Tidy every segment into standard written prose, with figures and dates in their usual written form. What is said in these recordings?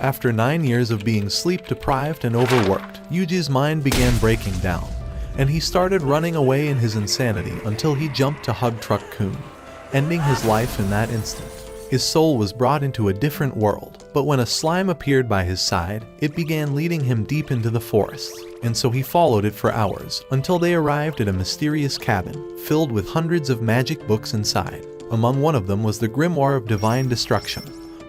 After 9 years of being sleep-deprived and overworked, Yuji's mind began breaking down, and he started running away in his insanity until he jumped to hug Truck-kun, ending his life in that instant. His soul was brought into a different world, but when a slime appeared by his side, it began leading him deep into the forest, and so he followed it for hours until they arrived at a mysterious cabin filled with hundreds of magic books inside. Among one of them was the Grimoire of Divine Destruction,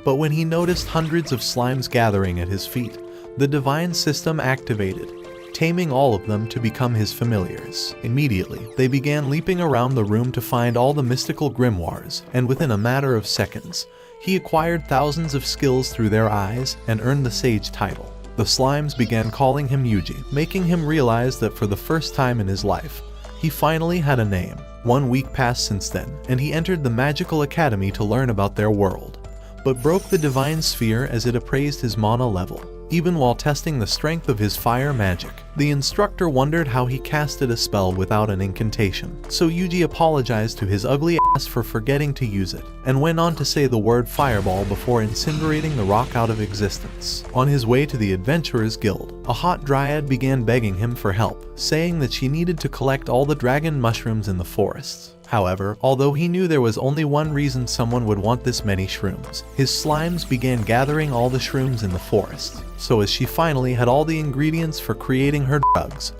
but when he noticed hundreds of slimes gathering at his feet, the divine system activated, taming all of them to become his familiars. Immediately, they began leaping around the room to find all the mystical grimoires, and within a matter of seconds, he acquired thousands of skills through their eyes and earned the Sage title. The slimes began calling him Yuji, making him realize that for the first time in his life, he finally had a name. 1 week passed since then, and he entered the Magical Academy to learn about their world, but broke the Divine Sphere as it appraised his mana level. Even while testing the strength of his fire magic, the instructor wondered how he casted a spell without an incantation, so Yuji apologized to his ugly ass for forgetting to use it, and went on to say the word fireball before incinerating the rock out of existence. On his way to the Adventurers Guild, a hot dryad began begging him for help, saying that she needed to collect all the dragon mushrooms in the forests. However, although he knew there was only one reason someone would want this many shrooms, his slimes began gathering all the shrooms in the forest. So as she finally had all the ingredients for creating her drugs,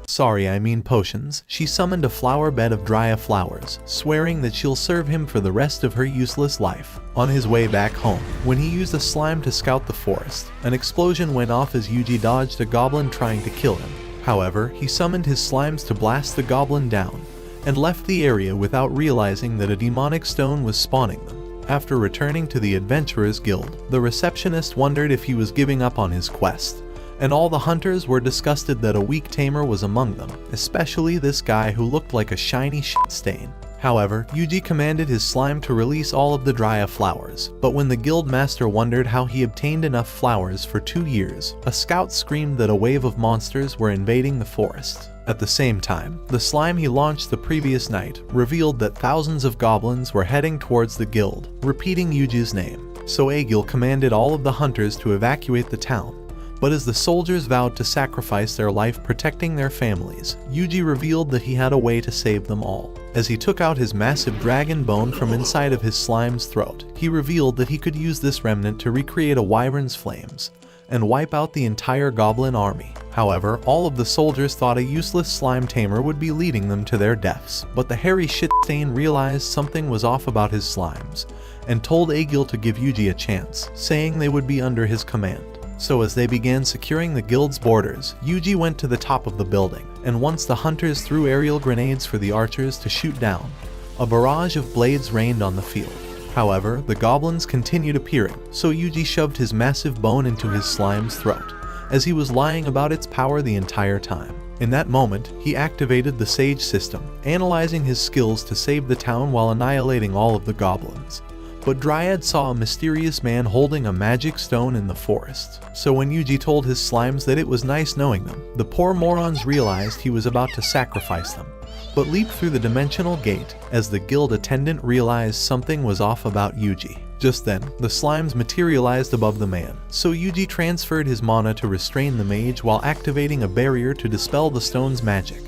potions, she summoned a flower bed of Drya flowers, swearing that she'll serve him for the rest of her useless life. On his way back home, when he used a slime to scout the forest, an explosion went off as Yuji dodged a goblin trying to kill him. However, he summoned his slimes to blast the goblin down, and left the area without realizing that a demonic stone was spawning them. After returning to the Adventurers Guild, the receptionist wondered if he was giving up on his quest, and all the hunters were disgusted that a weak tamer was among them, especially this guy who looked like a shiny shit stain. However, Yuji commanded his slime to release all of the Drya flowers, but when the guild master wondered how he obtained enough flowers for 2 years, a scout screamed that a wave of monsters were invading the forest. At the same time, the slime he launched the previous night revealed that thousands of goblins were heading towards the guild, repeating Yuji's name. So Aegil commanded all of the hunters to evacuate the town. But as the soldiers vowed to sacrifice their life protecting their families, Yuji revealed that he had a way to save them all. As he took out his massive dragon bone from inside of his slime's throat, he revealed that he could use this remnant to recreate a wyvern's flames and wipe out the entire goblin army. However, all of the soldiers thought a useless slime tamer would be leading them to their deaths, but the hairy shitstain realized something was off about his slimes, and told Aegil to give Yuji a chance, saying they would be under his command. So as they began securing the guild's borders, Yuji went to the top of the building, and once the hunters threw aerial grenades for the archers to shoot down, a barrage of blades rained on the field. However, the goblins continued appearing, so Yuji shoved his massive bone into his slime's throat, as he was lying about its power the entire time. In that moment, he activated the Sage system, analyzing his skills to save the town while annihilating all of the goblins. But Dryad saw a mysterious man holding a magic stone in the forest. So when Yuji told his slimes that it was nice knowing them, the poor morons realized he was about to sacrifice them, but leaped through the dimensional gate as the guild attendant realized something was off about Yuji. Just then, the slimes materialized above the man, so Yuji transferred his mana to restrain the mage while activating a barrier to dispel the stone's magic,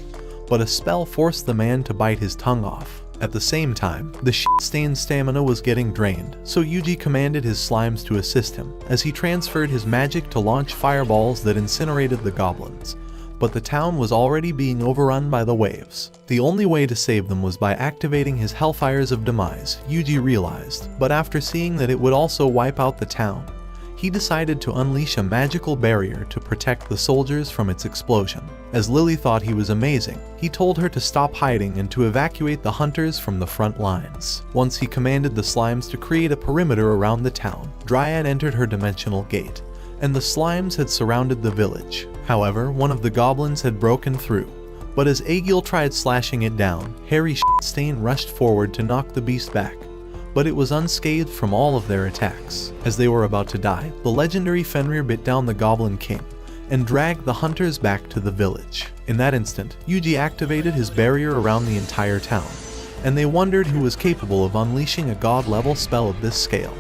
but a spell forced the man to bite his tongue off. At the same time, the shit-stained stamina was getting drained, so Yuji commanded his slimes to assist him, as he transferred his magic to launch fireballs that incinerated the goblins. But the town was already being overrun by the waves. The only way to save them was by activating his Hellfires of Demise, Yuji realized, but after seeing that it would also wipe out the town, he decided to unleash a magical barrier to protect the soldiers from its explosion. As Lily thought he was amazing, he told her to stop hiding and to evacuate the hunters from the front lines. Once he commanded the slimes to create a perimeter around the town, Dryad entered her dimensional gate, and the slimes had surrounded the village. However, one of the goblins had broken through, but as Aegil tried slashing it down, Hairy Stain rushed forward to knock the beast back, but it was unscathed from all of their attacks. As they were about to die, the legendary Fenrir bit down the Goblin King and dragged the hunters back to the village. In that instant, Yuji activated his barrier around the entire town, and they wondered who was capable of unleashing a god-level spell of this scale.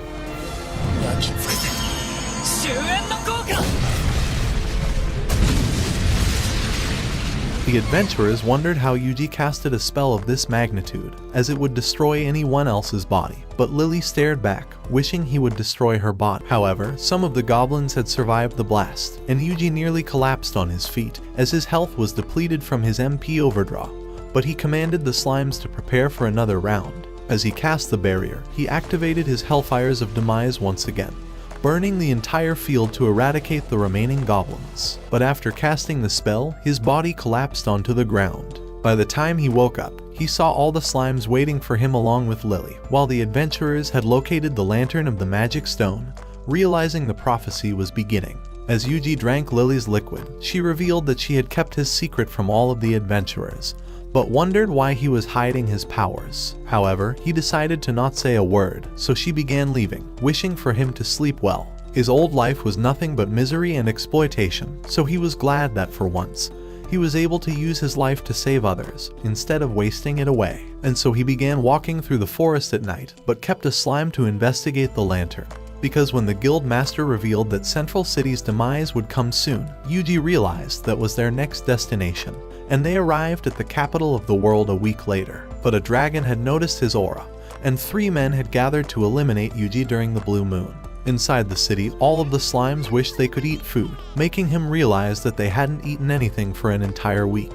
The adventurers wondered how Yuji casted a spell of this magnitude, as it would destroy anyone else's body, but Lily stared back, wishing he would destroy her body. However, some of the goblins had survived the blast, and Yuji nearly collapsed on his feet, as his health was depleted from his MP overdraw, but he commanded the slimes to prepare for another round. As he cast the barrier, he activated his Hellfires of Demise once again, burning the entire field to eradicate the remaining goblins. But after casting the spell, his body collapsed onto the ground. By the time he woke up, he saw all the slimes waiting for him along with Lily, while the adventurers had located the lantern of the magic stone, realizing the prophecy was beginning. As Yuji drank Lily's liquid, she revealed that she had kept his secret from all of the adventurers, but wondered why he was hiding his powers. However, he decided to not say a word, so she began leaving, wishing for him to sleep well. His old life was nothing but misery and exploitation, so he was glad that for once, he was able to use his life to save others, instead of wasting it away. And so he began walking through the forest at night, but kept a slime to investigate the lantern. Because when the guild master revealed that Central City's demise would come soon, Yuji realized that was their next destination, and they arrived at the capital of the world a week later. But a dragon had noticed his aura, and 3 men had gathered to eliminate Yuji during the blue moon. Inside the city, all of the slimes wished they could eat food, making him realize that they hadn't eaten anything for an entire week,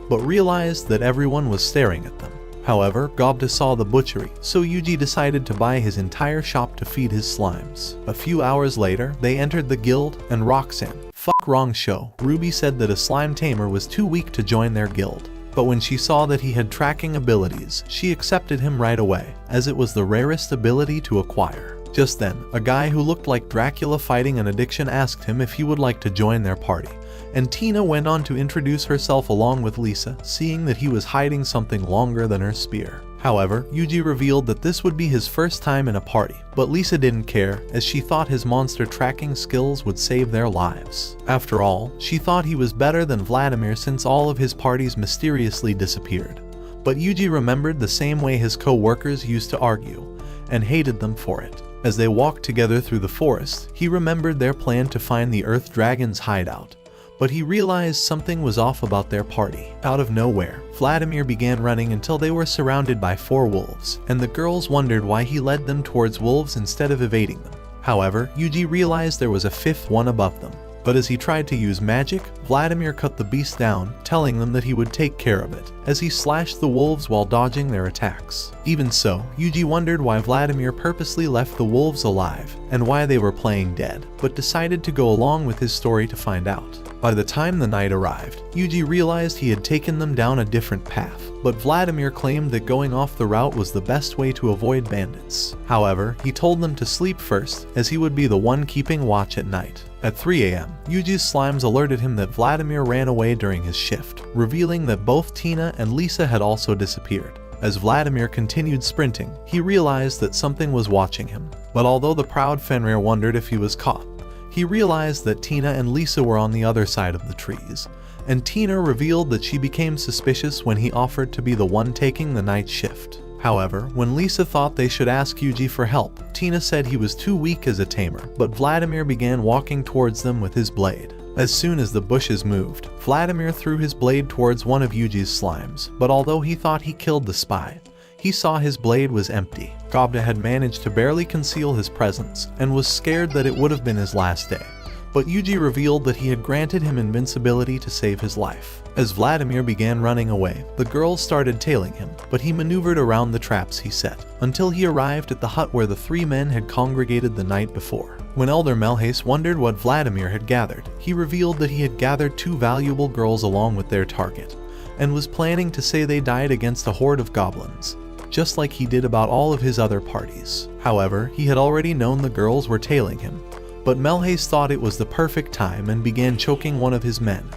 but realized that everyone was staring at them. However, Gobta saw the butchery, so Yuji decided to buy his entire shop to feed his slimes. A few hours later, they entered the guild, and Roxanne, wrong show, Ruby said that a slime tamer was too weak to join their guild. But when she saw that he had tracking abilities, she accepted him right away, as it was the rarest ability to acquire. Just then, a guy who looked like Dracula fighting an addiction asked him if he would like to join their party, and Tina went on to introduce herself along with Lisa, seeing that he was hiding something longer than her spear. However, Yuji revealed that this would be his first time in a party, but Lisa didn't care, as she thought his monster tracking skills would save their lives. After all, she thought he was better than Vladimir since all of his parties mysteriously disappeared. But Yuji remembered the same way his co-workers used to argue, and hated them for it. As they walked together through the forest, he remembered their plan to find the Earth Dragon's hideout. But he realized something was off about their party. Out of nowhere, Vladimir began running until they were surrounded by 4 wolves, and the girls wondered why he led them towards wolves instead of evading them. However, Yuji realized there was a 5th one above them. But as he tried to use magic, Vladimir cut the beast down, telling them that he would take care of it, as he slashed the wolves while dodging their attacks. Even so, Yuji wondered why Vladimir purposely left the wolves alive, and why they were playing dead, but decided to go along with his story to find out. By the time the night arrived, Yuji realized he had taken them down a different path, but Vladimir claimed that going off the route was the best way to avoid bandits. However, he told them to sleep first, as he would be the one keeping watch at night. At 3 a.m., Yuji's slimes alerted him that Vladimir ran away during his shift, revealing that both Tina and Lisa had also disappeared. As Vladimir continued sprinting, he realized that something was watching him. But although the proud Fenrir wondered if he was caught, he realized that Tina and Lisa were on the other side of the trees, and Tina revealed that she became suspicious when he offered to be the one taking the night shift. However, when Lisa thought they should ask Yuji for help, Tina said he was too weak as a tamer, but Vladimir began walking towards them with his blade. As soon as the bushes moved, Vladimir threw his blade towards one of Yuji's slimes, but although he thought he killed the spy, he saw his blade was empty. Gobta had managed to barely conceal his presence, and was scared that it would have been his last day. But Yuji revealed that he had granted him invincibility to save his life. As Vladimir began running away, the girls started tailing him, but he maneuvered around the traps he set, until he arrived at the hut where the 3 men had congregated the night before. When Elder Melhace wondered what Vladimir had gathered, he revealed that he had gathered 2 valuable girls along with their target, and was planning to say they died against a horde of goblins, just like he did about all of his other parties. However, he had already known the girls were tailing him, but Melhace thought it was the perfect time and began choking one of his men,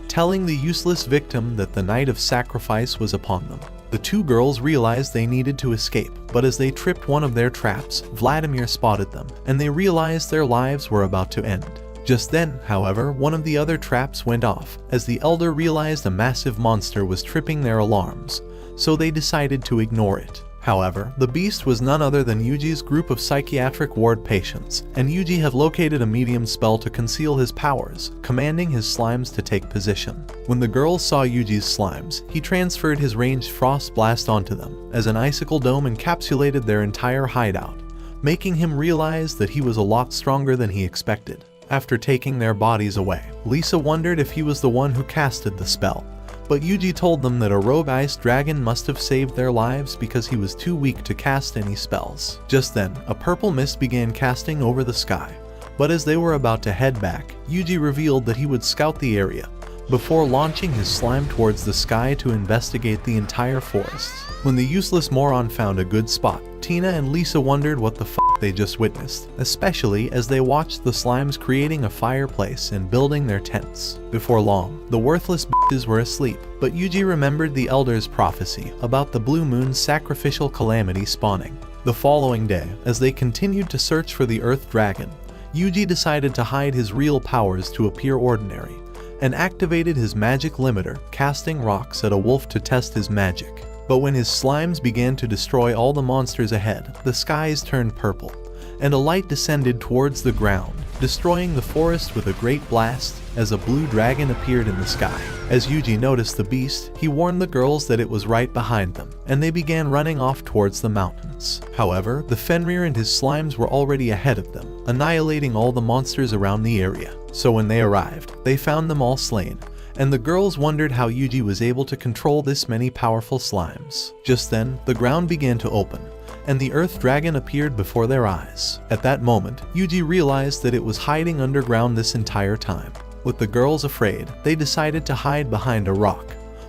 telling the useless victim that the night of sacrifice was upon them. The 2 girls realized they needed to escape, but as they tripped one of their traps, Vladimir spotted them, and they realized their lives were about to end. Just then, however, one of the other traps went off, as the elder realized a massive monster was tripping their alarms, so they decided to ignore it. However, the beast was none other than Yuji's group of psychiatric ward patients, and Yuji had located a medium spell to conceal his powers, commanding his slimes to take position. When the girls saw Yuji's slimes, he transferred his ranged frost blast onto them, as an icicle dome encapsulated their entire hideout, making him realize that he was a lot stronger than he expected. After taking their bodies away, Lisa wondered if he was the one who casted the spell, but Yuji told them that a rogue ice dragon must have saved their lives because he was too weak to cast any spells. Just then, a purple mist began casting over the sky, but as they were about to head back, Yuji revealed that he would scout the area before launching his slime towards the sky to investigate the entire forest. When the useless moron found a good spot, Tina and Lisa wondered what the f*** they just witnessed, especially as they watched the slimes creating a fireplace and building their tents. Before long, the worthless bitches were asleep, but Yuji remembered the Elder's prophecy about the Blue Moon's sacrificial calamity spawning. The following day, as they continued to search for the Earth Dragon, Yuji decided to hide his real powers to appear ordinary, and activated his magic limiter, casting rocks at a wolf to test his magic. But when his slimes began to destroy all the monsters ahead, the skies turned purple, and a light descended towards the ground, destroying the forest with a great blast as a blue dragon appeared in the sky. As Yuji noticed the beast, he warned the girls that it was right behind them, and they began running off towards the mountains. However, the Fenrir and his slimes were already ahead of them, annihilating all the monsters around the area. So when they arrived, they found them all slain, and the girls wondered how Yuji was able to control this many powerful slimes. Just then, the ground began to open, and the Earth Dragon appeared before their eyes. At that moment, Yuji realized that it was hiding underground this entire time. With the girls afraid, they decided to hide behind a rock,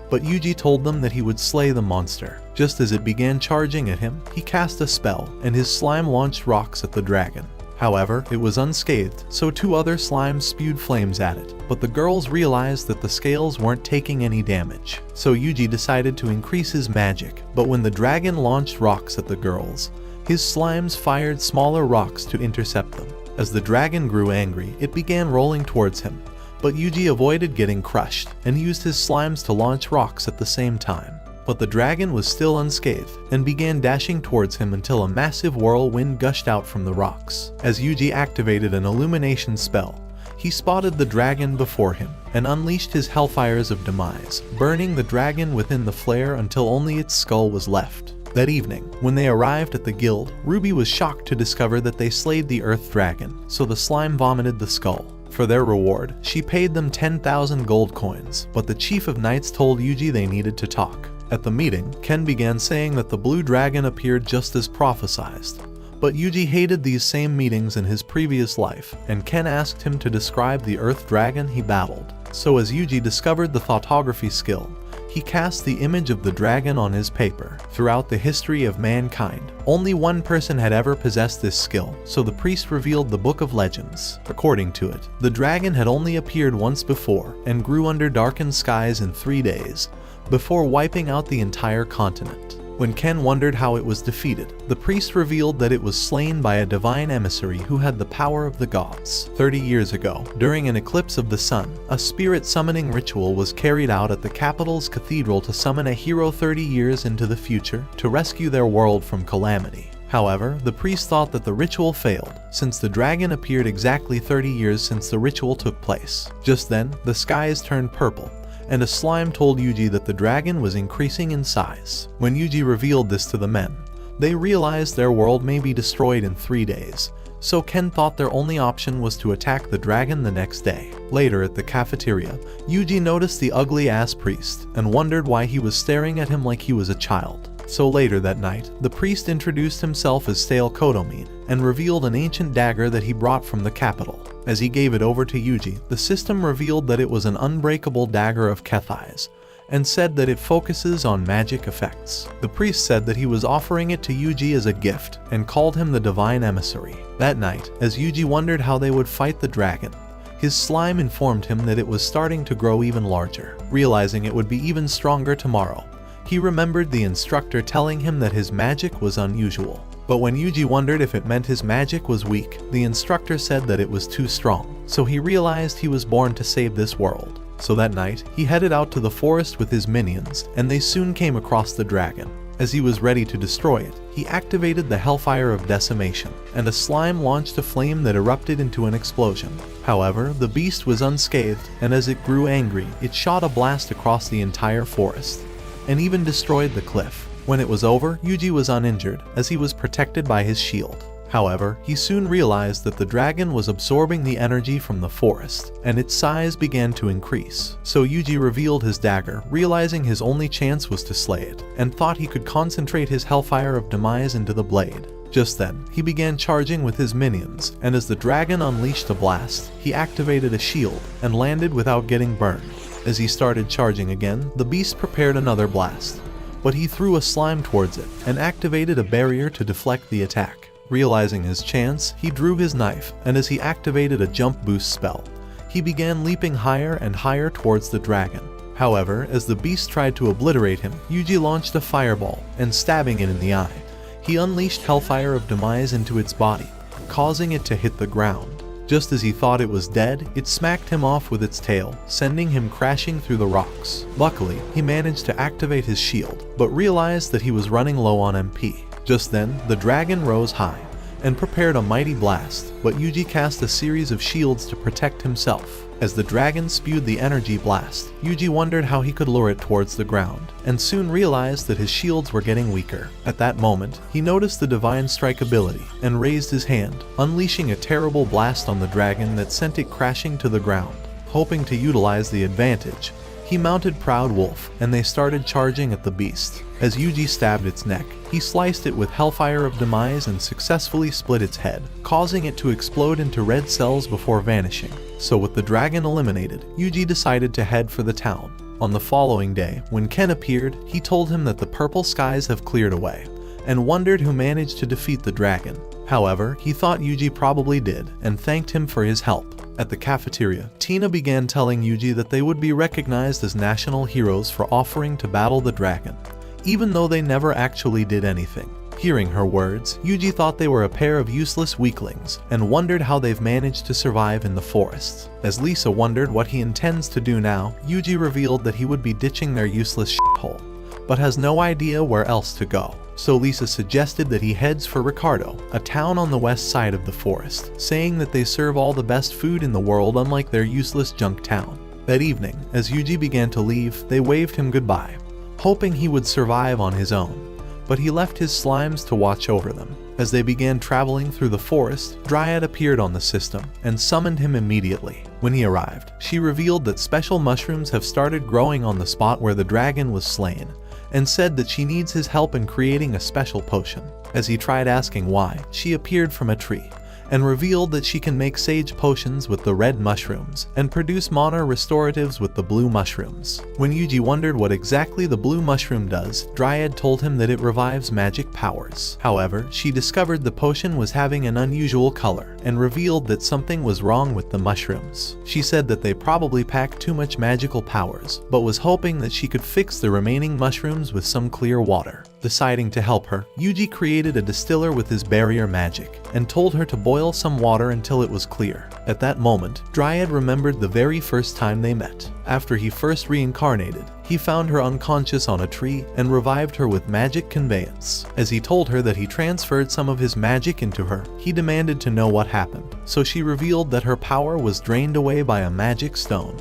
but Yuji told them that he would slay the monster. Just as it began charging at him, he cast a spell, and his slime launched rocks at the dragon. However, it was unscathed, so two other slimes spewed flames at it, but the girls realized that the scales weren't taking any damage. So Yuji decided to increase his magic, but when the dragon launched rocks at the girls, his slimes fired smaller rocks to intercept them. As the dragon grew angry, it began rolling towards him, but Yuji avoided getting crushed and used his slimes to launch rocks at the same time. But the dragon was still unscathed and began dashing towards him until a massive whirlwind gushed out from the rocks. As Yuji activated an illumination spell, he spotted the dragon before him and unleashed his hellfires of demise, burning the dragon within the flare until only its skull was left. That evening, when they arrived at the guild, Ruby was shocked to discover that they slayed the Earth Dragon, so the slime vomited the skull. For their reward, she paid them 10,000 gold coins, but the Chief of Knights told Yuji they needed to talk. At the meeting, Ken began saying that the blue dragon appeared just as prophesized. But Yuji hated these same meetings in his previous life, and Ken asked him to describe the Earth Dragon he battled. So as Yuji discovered the thoughtography skill, he cast the image of the dragon on his paper. Throughout the history of mankind, only one person had ever possessed this skill, so the priest revealed the Book of Legends. According to it, the dragon had only appeared once before and grew under darkened skies in 3 days, before wiping out the entire continent. When Ken wondered how it was defeated, the priest revealed that it was slain by a divine emissary who had the power of the gods. 30 years ago, during an eclipse of the sun, a spirit summoning ritual was carried out at the capital's cathedral to summon a hero 30 years into the future to rescue their world from calamity. However, the priest thought that the ritual failed, since the dragon appeared exactly 30 years since the ritual took place. Just then, the skies turned purple, and a slime told Yuji that the dragon was increasing in size. When Yuji revealed this to the men, they realized their world may be destroyed in 3 days, so Ken thought their only option was to attack the dragon the next day. Later at the cafeteria, Yuji noticed the ugly-ass priest and wondered why he was staring at him like he was a child. So later that night, the priest introduced himself as Stale Kodomin and revealed an ancient dagger that he brought from the capital. As he gave it over to Yuji, the system revealed that it was an unbreakable dagger of Kethai's, and said that it focuses on magic effects. The priest said that he was offering it to Yuji as a gift, and called him the divine emissary. That night, as Yuji wondered how they would fight the dragon, his slime informed him that it was starting to grow even larger. Realizing it would be even stronger tomorrow, he remembered the instructor telling him that his magic was unusual. But when Yuji wondered if it meant his magic was weak, the instructor said that it was too strong, so he realized he was born to save this world. So that night, he headed out to the forest with his minions, and they soon came across the dragon. As he was ready to destroy it, he activated the Hellfire of Decimation, and a slime launched a flame that erupted into an explosion. However, the beast was unscathed, and as it grew angry, it shot a blast across the entire forest, and even destroyed the cliff. When it was over, Yuji was uninjured, as he was protected by his shield. However, he soon realized that the dragon was absorbing the energy from the forest, and its size began to increase. So Yuji revealed his dagger, realizing his only chance was to slay it, and thought he could concentrate his Hellfire of Demise into the blade. Just then, he began charging with his minions, and as the dragon unleashed a blast, he activated a shield and landed without getting burned. As he started charging again, the beast prepared another blast, but he threw a slime towards it and activated a barrier to deflect the attack. Realizing his chance, he drew his knife, and as he activated a jump boost spell, he began leaping higher and higher towards the dragon. However, as the beast tried to obliterate him, Yuji launched a fireball, and stabbing it in the eye, he unleashed Hellfire of Demise into its body, causing it to hit the ground. Just as he thought it was dead, it smacked him off with its tail, sending him crashing through the rocks. Luckily, he managed to activate his shield, but realized that he was running low on MP. Just then, the dragon rose high and prepared a mighty blast, but Yuji cast a series of shields to protect himself. As the dragon spewed the energy blast, Yuji wondered how he could lure it towards the ground, and soon realized that his shields were getting weaker. At that moment, he noticed the Divine Strike ability and raised his hand, unleashing a terrible blast on the dragon that sent it crashing to the ground. Hoping to utilize the advantage, he mounted Proud Wolf, and they started charging at the beast. As Yuji stabbed its neck, he sliced it with Hellfire of Demise and successfully split its head, causing it to explode into red cells before vanishing. So with the dragon eliminated, Yuji decided to head for the town. On the following day, when Ken appeared, he told him that the purple skies have cleared away, and wondered who managed to defeat the dragon. However, he thought Yuji probably did, and thanked him for his help. At the cafeteria, Tina began telling Yuji that they would be recognized as national heroes for offering to battle the dragon, even though they never actually did anything. Hearing her words, Yuji thought they were a pair of useless weaklings, and wondered how they've managed to survive in the forests. As Lisa wondered what he intends to do now, Yuji revealed that he would be ditching their useless shithole, but has no idea where else to go. So Lisa suggested that he heads for Ricardo, a town on the west side of the forest, saying that they serve all the best food in the world unlike their useless junk town. That evening, as Yuji began to leave, they waved him goodbye, hoping he would survive on his own, but he left his slimes to watch over them. As they began traveling through the forest, Dryad appeared on the system and summoned him immediately. When he arrived, she revealed that special mushrooms have started growing on the spot where the dragon was slain, and said that she needs his help in creating a special potion. As he tried asking why, she appeared from a tree and revealed that she can make sage potions with the red mushrooms and produce mana restoratives with the blue mushrooms. When Yuji wondered what exactly the blue mushroom does, Dryad told him that it revives magic powers. However, she discovered the potion was having an unusual color and revealed that something was wrong with the mushrooms. She said that they probably packed too much magical powers, but was hoping that she could fix the remaining mushrooms with some clear water. Deciding to help her, Yuji created a distiller with his barrier magic and told her to boil some water until it was clear. At that moment, Dryad remembered the very first time they met. After he first reincarnated, he found her unconscious on a tree and revived her with magic conveyance. As he told her that he transferred some of his magic into her, he demanded to know what happened. So she revealed that her power was drained away by a magic stone,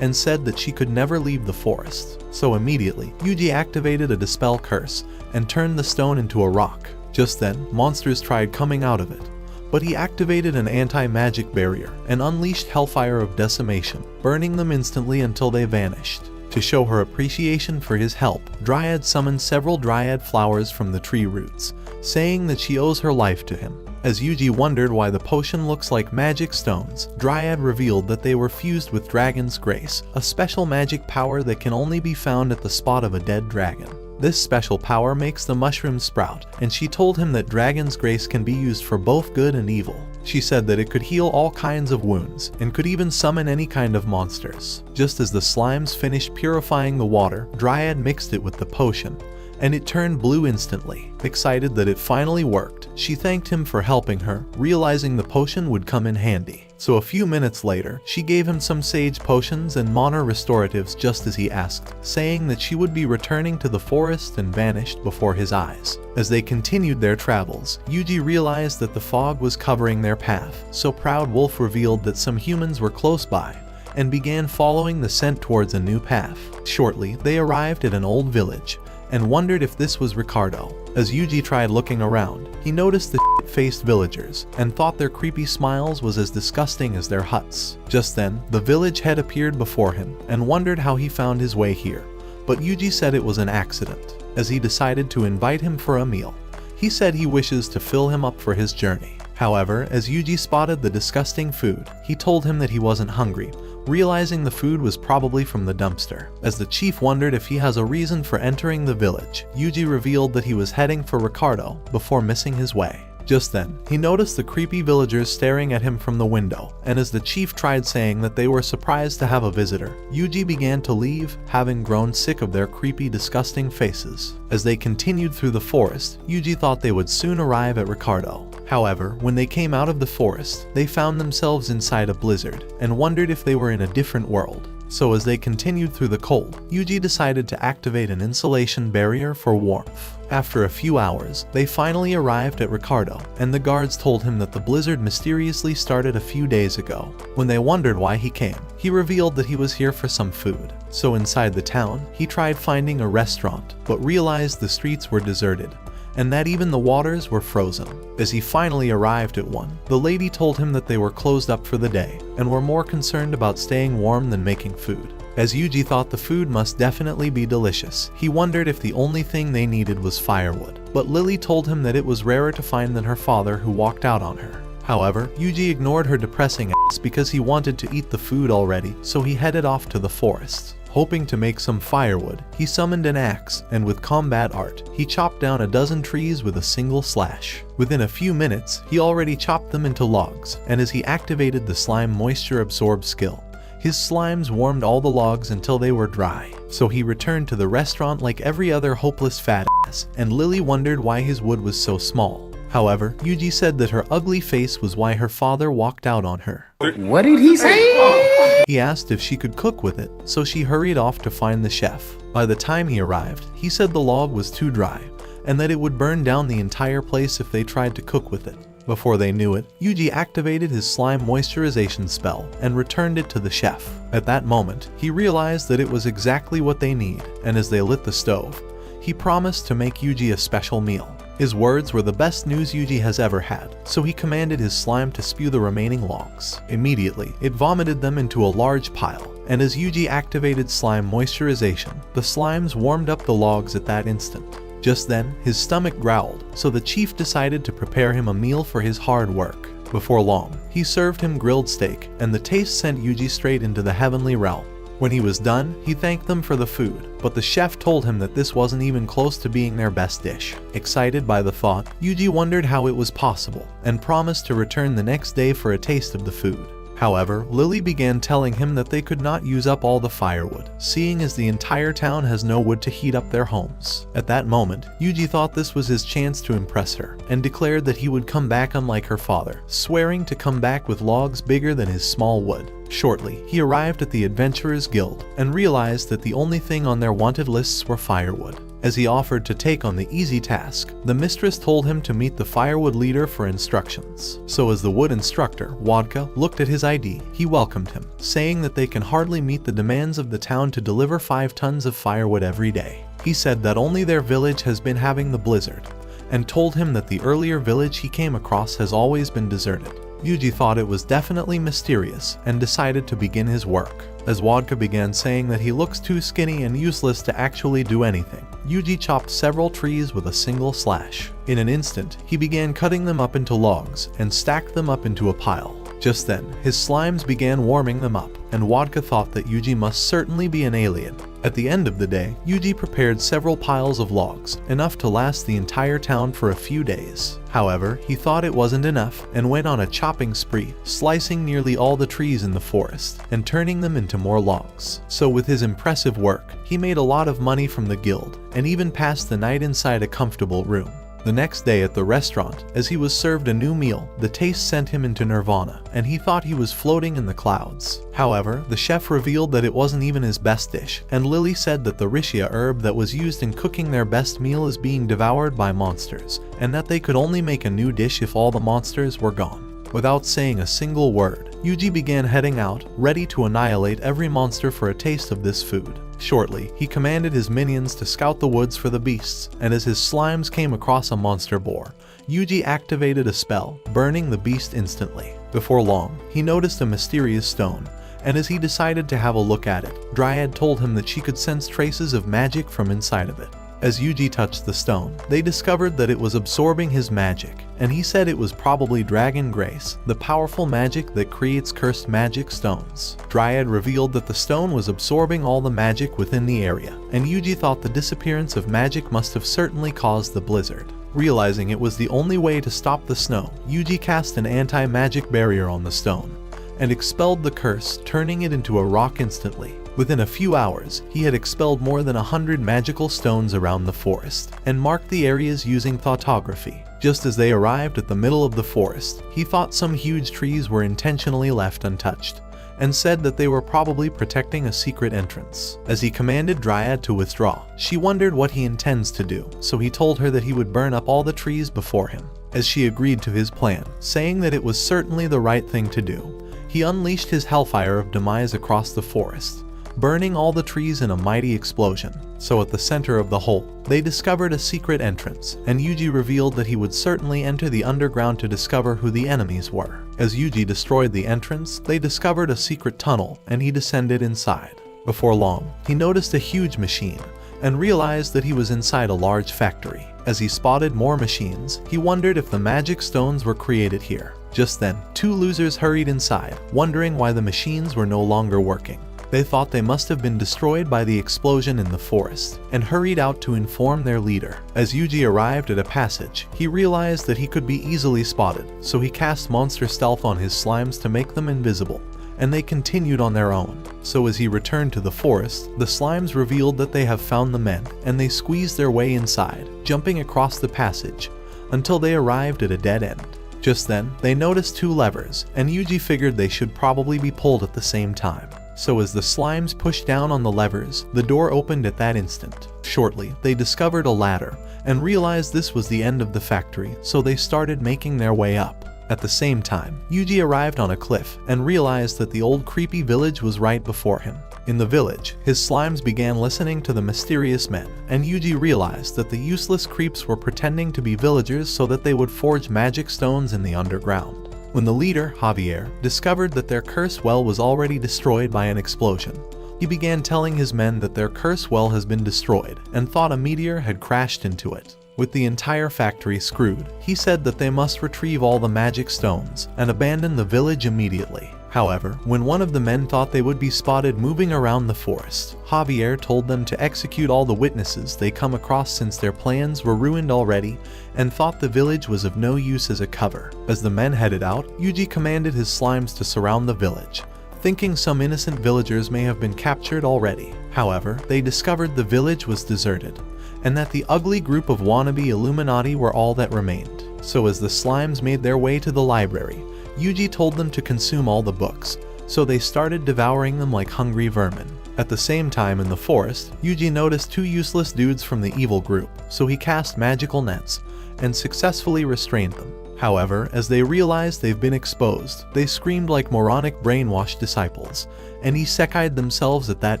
and said that she could never leave the forest. So immediately, Yuji activated a dispel curse and turned the stone into a rock. Just then, monsters tried coming out of it, but he activated an anti-magic barrier and unleashed Hellfire of Decimation, burning them instantly until they vanished. To show her appreciation for his help, Dryad summoned several dryad flowers from the tree roots, saying that she owes her life to him. As Yuji wondered why the potion looks like magic stones, Dryad revealed that they were fused with Dragon's Grace, a special magic power that can only be found at the spot of a dead dragon. This special power makes the mushrooms sprout, and she told him that Dragon's Grace can be used for both good and evil. She said that it could heal all kinds of wounds, and could even summon any kind of monsters. Just as the slimes finished purifying the water, Dryad mixed it with the potion, and it turned blue instantly. Excited that it finally worked, she thanked him for helping her, realizing the potion would come in handy. So a few minutes later, she gave him some sage potions and mana restoratives just as he asked, saying that she would be returning to the forest, and vanished before his eyes. As they continued their travels, Yuji realized that the fog was covering their path, so Proud Wolf revealed that some humans were close by, and began following the scent towards a new path. Shortly, they arrived at an old village, and wondered if this was Ricardo. As Yuji tried looking around, he noticed the shit-faced villagers, and thought their creepy smiles was as disgusting as their huts. Just then, the village head appeared before him, and wondered how he found his way here. But Yuji said it was an accident, as he decided to invite him for a meal. He said he wishes to fill him up for his journey. However, as Yuji spotted the disgusting food, he told him that he wasn't hungry, realizing the food was probably from the dumpster. As the chief wondered if he has a reason for entering the village, Yuji revealed that he was heading for Ricardo before missing his way. Just then, he noticed the creepy villagers staring at him from the window, and as the chief tried saying that they were surprised to have a visitor, Yuji began to leave, having grown sick of their creepy, disgusting faces. As they continued through the forest, Yuji thought they would soon arrive at Ricardo. However, when they came out of the forest, they found themselves inside a blizzard, and wondered if they were in a different world. So as they continued through the cold, Yuji decided to activate an insulation barrier for warmth. After a few hours, they finally arrived at Ricardo, and the guards told him that the blizzard mysteriously started a few days ago. When they wondered why he came, he revealed that he was here for some food. So inside the town, he tried finding a restaurant, but realized the streets were deserted, and that even the waters were frozen. As he finally arrived at one, the lady told him that they were closed up for the day, and were more concerned about staying warm than making food. As Yuji thought the food must definitely be delicious, he wondered if the only thing they needed was firewood. But Lily told him that it was rarer to find than her father, who walked out on her. However, Yuji ignored her depressing ass because he wanted to eat the food already, so he headed off to the forest. Hoping to make some firewood, he summoned an axe, and with combat art, he chopped down a dozen trees with a single slash. Within a few minutes, he already chopped them into logs, and as he activated the slime moisture absorb skill, his slimes warmed all the logs until they were dry. So he returned to the restaurant like every other hopeless fat ass, and Lily wondered why his wood was so small. However, Yuji said that her ugly face was why her father walked out on her. What did he say? He asked if she could cook with it, so she hurried off to find the chef. By the time he arrived, he said the log was too dry, and that it would burn down the entire place if they tried to cook with it. Before they knew it, Yuji activated his slime moisturization spell and returned it to the chef. At that moment, he realized that it was exactly what they need, and as they lit the stove, he promised to make Yuji a special meal. His words were the best news Yuji has ever had, so he commanded his slime to spew the remaining logs. Immediately, it vomited them into a large pile, and as Yuji activated slime moisturization, the slimes warmed up the logs at that instant. Just then, his stomach growled, so the chief decided to prepare him a meal for his hard work. Before long, he served him grilled steak, and the taste sent Yuji straight into the heavenly realm. When he was done, he thanked them for the food, but the chef told him that this wasn't even close to being their best dish. Excited by the thought, Yuji wondered how it was possible, and promised to return the next day for a taste of the food. However, Lily began telling him that they could not use up all the firewood, seeing as the entire town has no wood to heat up their homes. At that moment, Yuji thought this was his chance to impress her, and declared that he would come back unlike her father, swearing to come back with logs bigger than his small wood. Shortly, he arrived at the Adventurers Guild, and realized that the only thing on their wanted lists were firewood. As he offered to take on the easy task, the mistress told him to meet the firewood leader for instructions. So as the wood instructor, Wodka, looked at his ID, he welcomed him, saying that they can hardly meet the demands of the town to deliver 5 tons of firewood every day. He said that only their village has been having the blizzard, and told him that the earlier village he came across has always been deserted. Yuji thought it was definitely mysterious, and decided to begin his work. As Wodka began saying that he looks too skinny and useless to actually do anything, Yuji chopped several trees with a single slash. In an instant, he began cutting them up into logs, and stacked them up into a pile. Just then, his slimes began warming them up, and Wodka thought that Yuji must certainly be an alien. At the end of the day, Yuji prepared several piles of logs, enough to last the entire town for a few days. However, he thought it wasn't enough, and went on a chopping spree, slicing nearly all the trees in the forest, and turning them into more logs. So with his impressive work, he made a lot of money from the guild, and even passed the night inside a comfortable room. The next day at the restaurant, as he was served a new meal, the taste sent him into nirvana, and he thought he was floating in the clouds. However, the chef revealed that it wasn't even his best dish, and Lily said that the rishia herb that was used in cooking their best meal is being devoured by monsters, and that they could only make a new dish if all the monsters were gone. Without saying a single word, Yuji began heading out, ready to annihilate every monster for a taste of this food. Shortly, he commanded his minions to scout the woods for the beasts, and as his slimes came across a monster boar, Yuji activated a spell, burning the beast instantly. Before long, he noticed a mysterious stone, and as he decided to have a look at it, Dryad told him that she could sense traces of magic from inside of it. As Yuji touched the stone, they discovered that it was absorbing his magic, and he said it was probably Dragon Grace, the powerful magic that creates cursed magic stones. Dryad revealed that the stone was absorbing all the magic within the area, and Yuji thought the disappearance of magic must have certainly caused the blizzard. Realizing it was the only way to stop the snow, Yuji cast an anti-magic barrier on the stone, and expelled the curse, turning it into a rock instantly. Within a few hours, he had expelled more than 100 magical stones around the forest, and marked the areas using thoughtography. Just as they arrived at the middle of the forest, he thought some huge trees were intentionally left untouched, and said that they were probably protecting a secret entrance. As he commanded Dryad to withdraw, she wondered what he intends to do, so he told her that he would burn up all the trees before him. As she agreed to his plan, saying that it was certainly the right thing to do, he unleashed his hellfire of demise across the forest, burning all the trees in a mighty explosion. So at the center of the hole, they discovered a secret entrance, and Yuji revealed that he would certainly enter the underground to discover who the enemies were. As Yuji destroyed the entrance, they discovered a secret tunnel, and he descended inside. Before long, he noticed a huge machine, and realized that he was inside a large factory. As he spotted more machines, he wondered if the magic stones were created here. Just then, two losers hurried inside, wondering why the machines were no longer working. They thought they must have been destroyed by the explosion in the forest, and hurried out to inform their leader. As Yuji arrived at a passage, he realized that he could be easily spotted, so he cast monster stealth on his slimes to make them invisible, and they continued on their own. So as he returned to the forest, the slimes revealed that they have found the men, and they squeezed their way inside, jumping across the passage, until they arrived at a dead end. Just then, they noticed two levers, and Yuji figured they should probably be pulled at the same time. So as the slimes pushed down on the levers, the door opened at that instant. Shortly, they discovered a ladder, and realized this was the end of the factory, so they started making their way up. At the same time, Yuji arrived on a cliff, and realized that the old creepy village was right before him. In the village, his slimes began listening to the mysterious men, and Yuji realized that the useless creeps were pretending to be villagers so that they would forge magic stones in the underground. When the leader, Javier, discovered that their curse well was already destroyed by an explosion, he began telling his men that their curse well has been destroyed, and thought a meteor had crashed into it. With the entire factory screwed, he said that they must retrieve all the magic stones, and abandon the village immediately. However, when one of the men thought they would be spotted moving around the forest, Javier told them to execute all the witnesses they come across since their plans were ruined already, and thought the village was of no use as a cover. As the men headed out, Yuji commanded his slimes to surround the village, thinking some innocent villagers may have been captured already. However, they discovered the village was deserted, and that the ugly group of wannabe Illuminati were all that remained. So as the slimes made their way to the library, Yuji told them to consume all the books, so they started devouring them like hungry vermin. At the same time in the forest, Yuji noticed two useless dudes from the evil group, so he cast magical nets, and successfully restrained them. However, as they realized they've been exposed, they screamed like moronic brainwashed disciples, and isekai'd themselves at that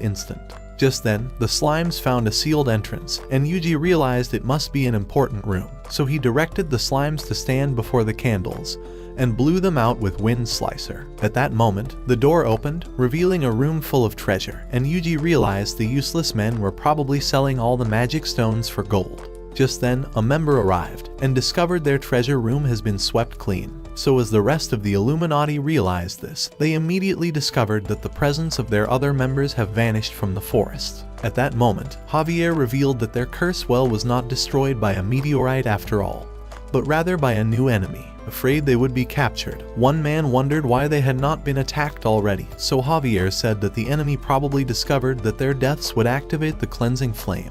instant. Just then, the slimes found a sealed entrance, and Yuji realized it must be an important room, so he directed the slimes to stand before the candles, and blew them out with Wind Slicer. At that moment, the door opened, revealing a room full of treasure, and Yuji realized the useless men were probably selling all the magic stones for gold. Just then, a member arrived, and discovered their treasure room has been swept clean. So as the rest of the Illuminati realized this, they immediately discovered that the presence of their other members have vanished from the forest. At that moment, Javier revealed that their curse well was not destroyed by a meteorite after all, but rather by a new enemy. Afraid they would be captured, one man wondered why they had not been attacked already, so Javier said that the enemy probably discovered that their deaths would activate the cleansing flame,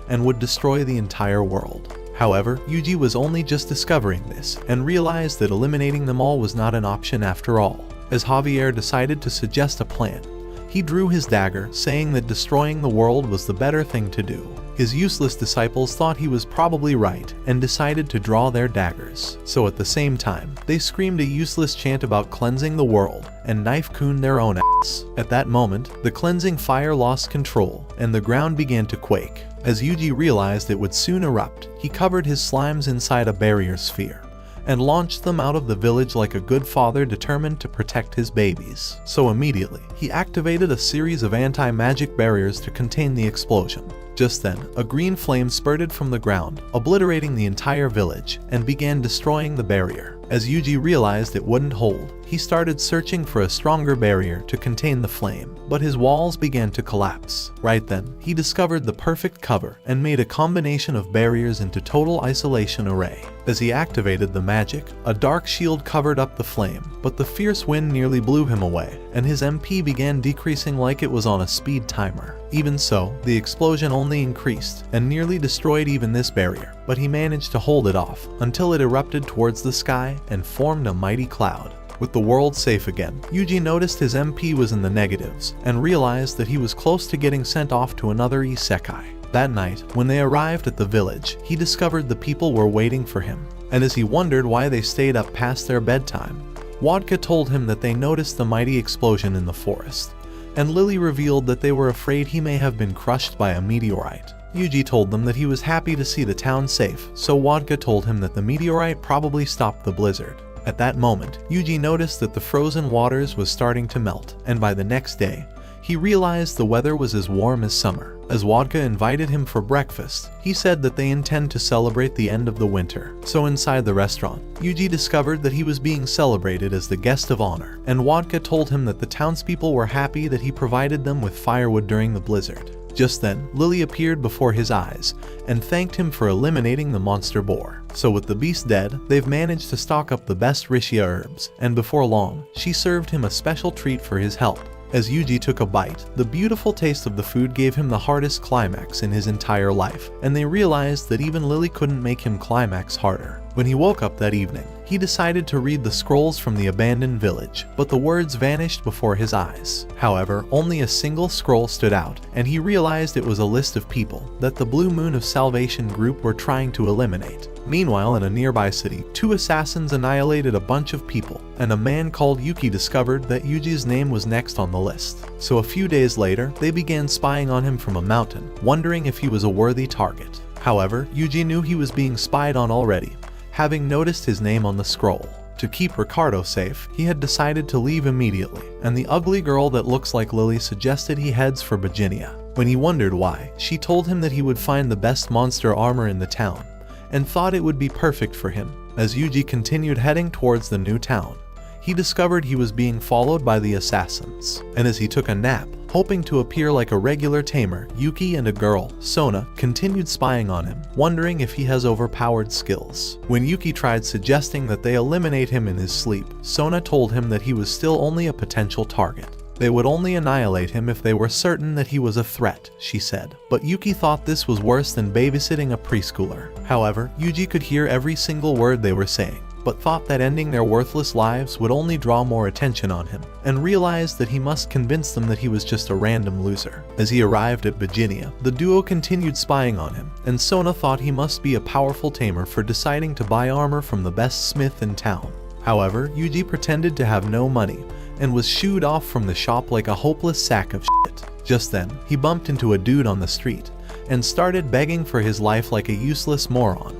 and would destroy the entire world. However, Yuji was only just discovering this and realized that eliminating them all was not an option after all. As Javier decided to suggest a plan, he drew his dagger, saying that destroying the world was the better thing to do. His useless disciples thought he was probably right and decided to draw their daggers. So at the same time, they screamed a useless chant about cleansing the world and knife-kun their own ass. At that moment, the cleansing fire lost control and the ground began to quake. As Yuji realized it would soon erupt, he covered his slimes inside a barrier sphere and launched them out of the village like a good father determined to protect his babies. So immediately, he activated a series of anti-magic barriers to contain the explosion. Just then, a green flame spurted from the ground, obliterating the entire village, and began destroying the barrier. As Yuji realized it wouldn't hold, he started searching for a stronger barrier to contain the flame, but his walls began to collapse. Right then, he discovered the perfect cover and made a combination of barriers into total isolation array. As he activated the magic, a dark shield covered up the flame, but the fierce wind nearly blew him away, and his MP began decreasing like it was on a speed timer. Even so, the explosion only increased and nearly destroyed even this barrier, but he managed to hold it off until it erupted towards the sky and formed a mighty cloud. With the world safe again, Yuji noticed his MP was in the negatives and realized that he was close to getting sent off to another isekai. That night, when they arrived at the village, he discovered the people were waiting for him, and as he wondered why they stayed up past their bedtime, Wadka told him that they noticed the mighty explosion in the forest, and Lily revealed that they were afraid he may have been crushed by a meteorite. Yuji told them that he was happy to see the town safe, so Wadka told him that the meteorite probably stopped the blizzard. At that moment, Yuji noticed that the frozen waters was starting to melt, and by the next day, he realized the weather was as warm as summer. As Wadka invited him for breakfast, he said that they intend to celebrate the end of the winter. So inside the restaurant, Yuji discovered that he was being celebrated as the guest of honor, and Wadka told him that the townspeople were happy that he provided them with firewood during the blizzard. Just then, Lily appeared before his eyes and thanked him for eliminating the monster boar. So with the beast dead, they've managed to stock up the best Rishia herbs, and before long, she served him a special treat for his help. As Yuji took a bite, the beautiful taste of the food gave him the hardest climax in his entire life, and they realized that even Lily couldn't make him climax harder. When he woke up that evening, he decided to read the scrolls from the abandoned village, but the words vanished before his eyes. However, only a single scroll stood out, and he realized it was a list of people that the Blue Moon of Salvation group were trying to eliminate. Meanwhile, in a nearby city, 2 assassins annihilated a bunch of people, and a man called Yuki discovered that Yuji's name was next on the list. So a few days later, they began spying on him from a mountain, wondering if he was a worthy target. However, Yuji knew he was being spied on already, having noticed his name on the scroll. To keep Ricardo safe, he had decided to leave immediately, and the ugly girl that looks like Lily suggested he heads for Virginia. When he wondered why, she told him that he would find the best monster armor in the town, and thought it would be perfect for him. As Yuji continued heading towards the new town, he discovered he was being followed by the assassins, and as he took a nap, hoping to appear like a regular Tamer, Yuki and a girl, Sona, continued spying on him, wondering if he has overpowered skills. When Yuki tried suggesting that they eliminate him in his sleep, Sona told him that he was still only a potential target. They would only annihilate him if they were certain that he was a threat, she said. But Yuki thought this was worse than babysitting a preschooler. However, Yuji could hear every single word they were saying, but thought that ending their worthless lives would only draw more attention on him, and realized that he must convince them that he was just a random loser. As he arrived at Virginia, the duo continued spying on him, and Sona thought he must be a powerful tamer for deciding to buy armor from the best smith in town. However, Yuji pretended to have no money, and was shooed off from the shop like a hopeless sack of shit. Just then, he bumped into a dude on the street, and started begging for his life like a useless moron,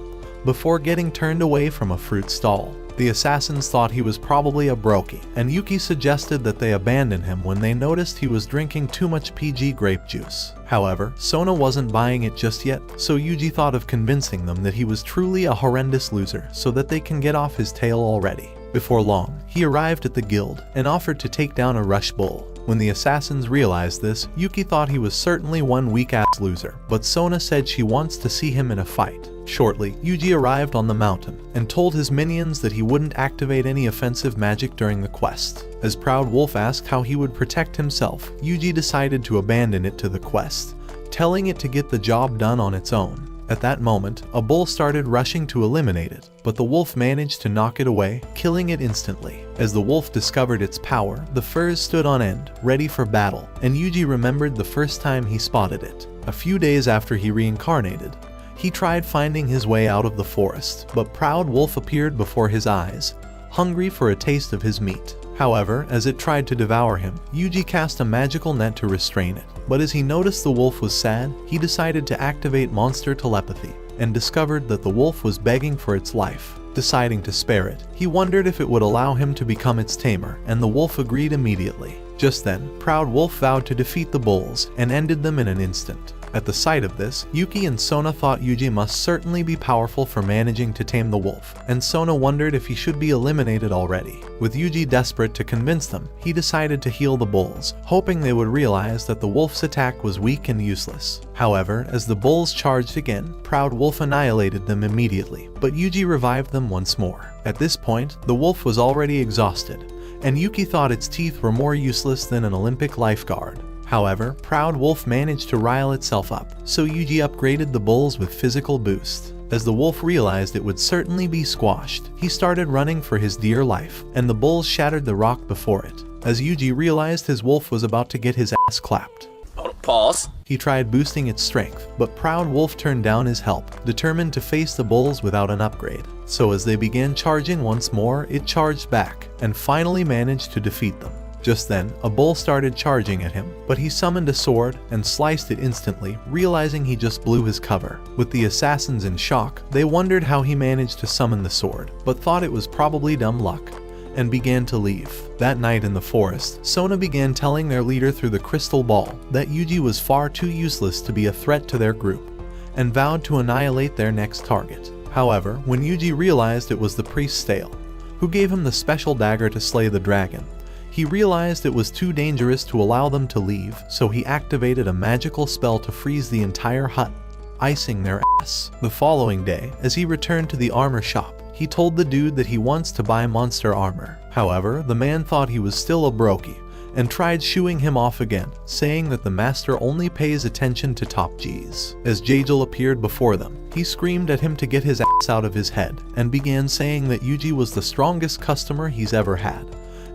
before getting turned away from a fruit stall. The assassins thought he was probably a brokey, and Yuki suggested that they abandon him when they noticed he was drinking too much PG grape juice. However, Sona wasn't buying it just yet, so Yuji thought of convincing them that he was truly a horrendous loser so that they can get off his tail already. Before long, he arrived at the guild and offered to take down a rush bull. When the assassins realized this, Yuki thought he was certainly one weak-ass loser, but Sona said she wants to see him in a fight. Shortly, Yuji arrived on the mountain and told his minions that he wouldn't activate any offensive magic during the quest. As Proud Wolf asked how he would protect himself, Yuji decided to abandon it to the quest, telling it to get the job done on its own. At that moment, a bull started rushing to eliminate it, but the wolf managed to knock it away, killing it instantly. As the wolf discovered its power, the furs stood on end, ready for battle, and Yuji remembered the first time he spotted it. A few days after he reincarnated, he tried finding his way out of the forest, but Proud Wolf appeared before his eyes, hungry for a taste of his meat. However, as it tried to devour him, Yuji cast a magical net to restrain it. But as he noticed the wolf was sad, he decided to activate monster telepathy and discovered that the wolf was begging for its life. Deciding to spare it, he wondered if it would allow him to become its tamer, and the wolf agreed immediately. Just then, Proud Wolf vowed to defeat the bulls and ended them in an instant. At the sight of this, Yuki and Sona thought Yuji must certainly be powerful for managing to tame the wolf, and Sona wondered if he should be eliminated already. With Yuji desperate to convince them, he decided to heal the bulls, hoping they would realize that the wolf's attack was weak and useless. However, as the bulls charged again, Proud Wolf annihilated them immediately, but Yuji revived them once more. At this point, the wolf was already exhausted, and Yuki thought its teeth were more useless than an Olympic lifeguard. However, Proud Wolf managed to rile itself up, so Yuji upgraded the bulls with physical boost. As the wolf realized it would certainly be squashed, he started running for his dear life, and the bulls shattered the rock before it. As Yuji realized his wolf was about to get his ass clapped, Pause. he tried boosting its strength, but Proud Wolf turned down his help, determined to face the bulls without an upgrade. So as they began charging once more, it charged back, and finally managed to defeat them. Just then, a bull started charging at him, but he summoned a sword and sliced it instantly, realizing he just blew his cover. With the assassins in shock, they wondered how he managed to summon the sword, but thought it was probably dumb luck, and began to leave. That night in the forest, Sona began telling their leader through the crystal ball that Yuji was far too useless to be a threat to their group, and vowed to annihilate their next target. However, when Yuji realized it was the priest Stale, who gave him the special dagger to slay the dragon, he realized it was too dangerous to allow them to leave, so he activated a magical spell to freeze the entire hut, icing their ass. The following day, as he returned to the armor shop, he told the dude that he wants to buy monster armor. However, the man thought he was still a brokey, and tried shooing him off again, saying that the master only pays attention to top Gs. As Jagel appeared before them, he screamed at him to get his ass out of his head, and began saying that Yuji was the strongest customer he's ever had,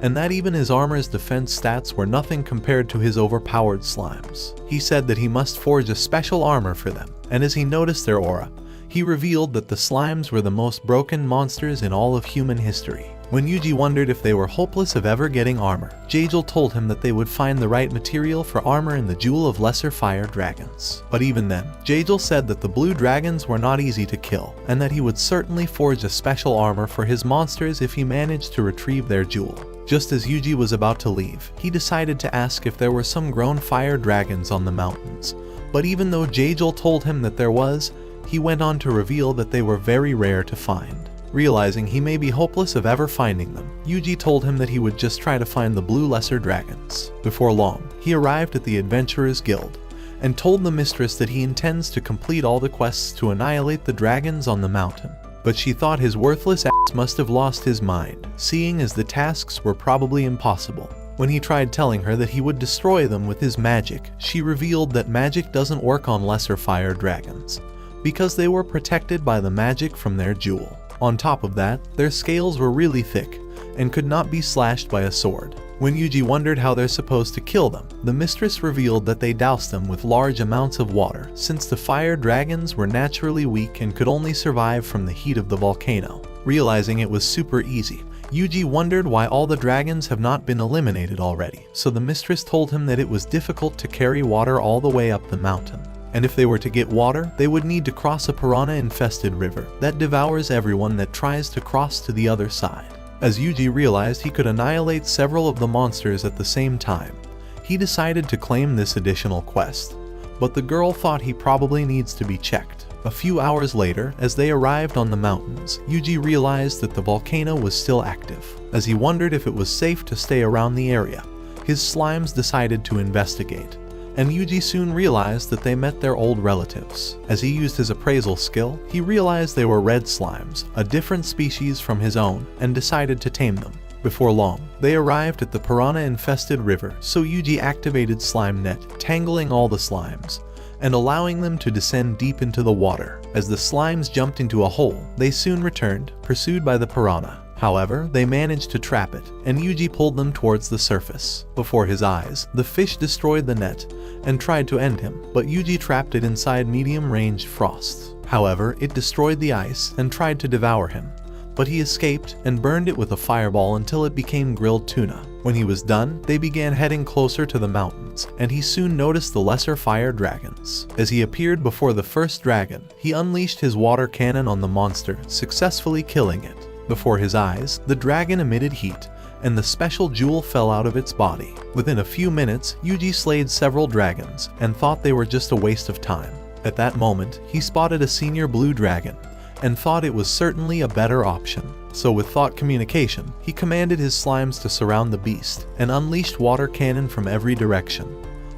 and that even his armor's defense stats were nothing compared to his overpowered slimes. He said that he must forge a special armor for them, and as he noticed their aura, he revealed that the slimes were the most broken monsters in all of human history. When Yuji wondered if they were hopeless of ever getting armor, Jagel told him that they would find the right material for armor in the Jewel of Lesser Fire Dragons. But even then, Jagel said that the blue dragons were not easy to kill, and that he would certainly forge a special armor for his monsters if he managed to retrieve their jewel. Just as Yuji was about to leave, he decided to ask if there were some grown fire dragons on the mountains. But even though Jagel told him that there was, he went on to reveal that they were very rare to find. Realizing he may be hopeless of ever finding them, Yuji told him that he would just try to find the blue lesser dragons. Before long, he arrived at the Adventurers Guild, and told the mistress that he intends to complete all the quests to annihilate the dragons on the mountain. But she thought his worthless ass must have lost his mind, seeing as the tasks were probably impossible. When he tried telling her that he would destroy them with his magic, she revealed that magic doesn't work on lesser fire dragons, because they were protected by the magic from their jewel. On top of that, their scales were really thick, and could not be slashed by a sword. When Yuji wondered how they're supposed to kill them, the mistress revealed that they doused them with large amounts of water, since the fire dragons were naturally weak and could only survive from the heat of the volcano. Realizing it was super easy, Yuji wondered why all the dragons have not been eliminated already, so the mistress told him that it was difficult to carry water all the way up the mountain. And if they were to get water, they would need to cross a piranha-infested river that devours everyone that tries to cross to the other side. As Yuji realized he could annihilate several of the monsters at the same time, he decided to claim this additional quest. But the girl thought he probably needs to be checked. A few hours later, as they arrived on the mountains, Yuji realized that the volcano was still active. As he wondered if it was safe to stay around the area, his slimes decided to investigate, and Yuji soon realized that they met their old relatives. As he used his appraisal skill, he realized they were red slimes, a different species from his own, and decided to tame them. Before long, they arrived at the piranha-infested river, so Yuji activated Slime Net, tangling all the slimes, and allowing them to descend deep into the water. As the slimes jumped into a hole, they soon returned, pursued by the piranha. However, they managed to trap it, and Yuji pulled them towards the surface. Before his eyes, the fish destroyed the net and tried to end him, but Yuji trapped it inside medium-range frost. However, it destroyed the ice and tried to devour him, but he escaped and burned it with a fireball until it became grilled tuna. When he was done, they began heading closer to the mountains, and he soon noticed the lesser fire dragons. As he appeared before the first dragon, he unleashed his water cannon on the monster, successfully killing it. Before his eyes, the dragon emitted heat, and the special jewel fell out of its body. Within a few minutes, Yuji slayed several dragons, and thought they were just a waste of time. At that moment, he spotted a senior blue dragon, and thought it was certainly a better option. So with thought communication, he commanded his slimes to surround the beast, and unleashed water cannon from every direction,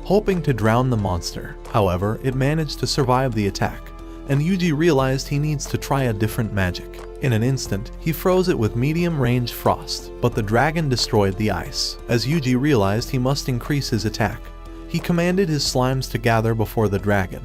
hoping to drown the monster. However, it managed to survive the attack, and Yuji realized he needs to try a different magic. In an instant, he froze it with medium-range frost, but the dragon destroyed the ice. As Yuji realized he must increase his attack, he commanded his slimes to gather before the dragon,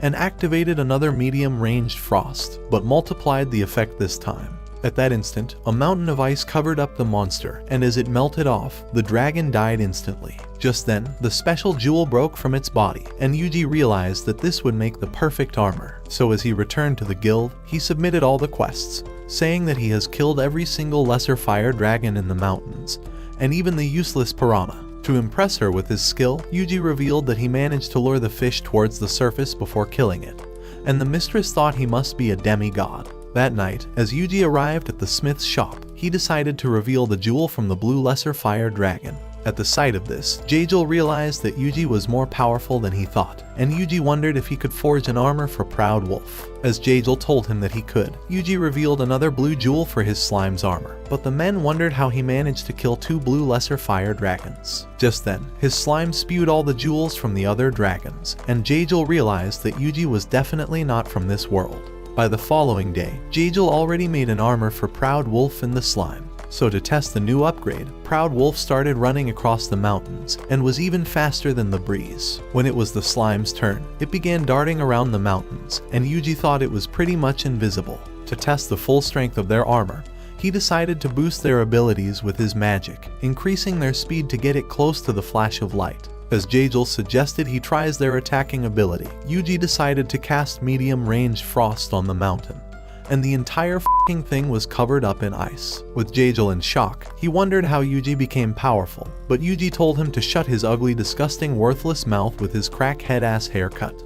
and activated another medium-ranged frost, but multiplied the effect this time. At that instant, a mountain of ice covered up the monster, and as it melted off, the dragon died instantly. Just then, the special jewel broke from its body, and Yuji realized that this would make the perfect armor. So as he returned to the guild, he submitted all the quests, saying that he has killed every single lesser fire dragon in the mountains, and even the useless piranha. To impress her with his skill, Yuji revealed that he managed to lure the fish towards the surface before killing it, and the mistress thought he must be a demigod. That night, as Yuji arrived at the smith's shop, he decided to reveal the jewel from the blue lesser fire dragon. At the sight of this, Jajal realized that Yuji was more powerful than he thought, and Yuji wondered if he could forge an armor for Proud Wolf. As Jajal told him that he could, Yuji revealed another blue jewel for his slime's armor, but the men wondered how he managed to kill 2 blue lesser fire dragons. Just then, his slime spewed all the jewels from the other dragons, and Jajal realized that Yuji was definitely not from this world. By the following day, Jajal already made an armor for Proud Wolf in the slime. So to test the new upgrade, Proud Wolf started running across the mountains, and was even faster than the breeze. When it was the slime's turn, it began darting around the mountains, and Yuji thought it was pretty much invisible. To test the full strength of their armor, he decided to boost their abilities with his magic, increasing their speed to get it close to the flash of light. As Jajal suggested he tries their attacking ability, Yuji decided to cast medium-range frost on the mountain, and the entire f***ing thing was covered up in ice. With Jajal in shock, he wondered how Yuji became powerful, but Yuji told him to shut his ugly, disgusting, worthless mouth with his crackhead-ass haircut.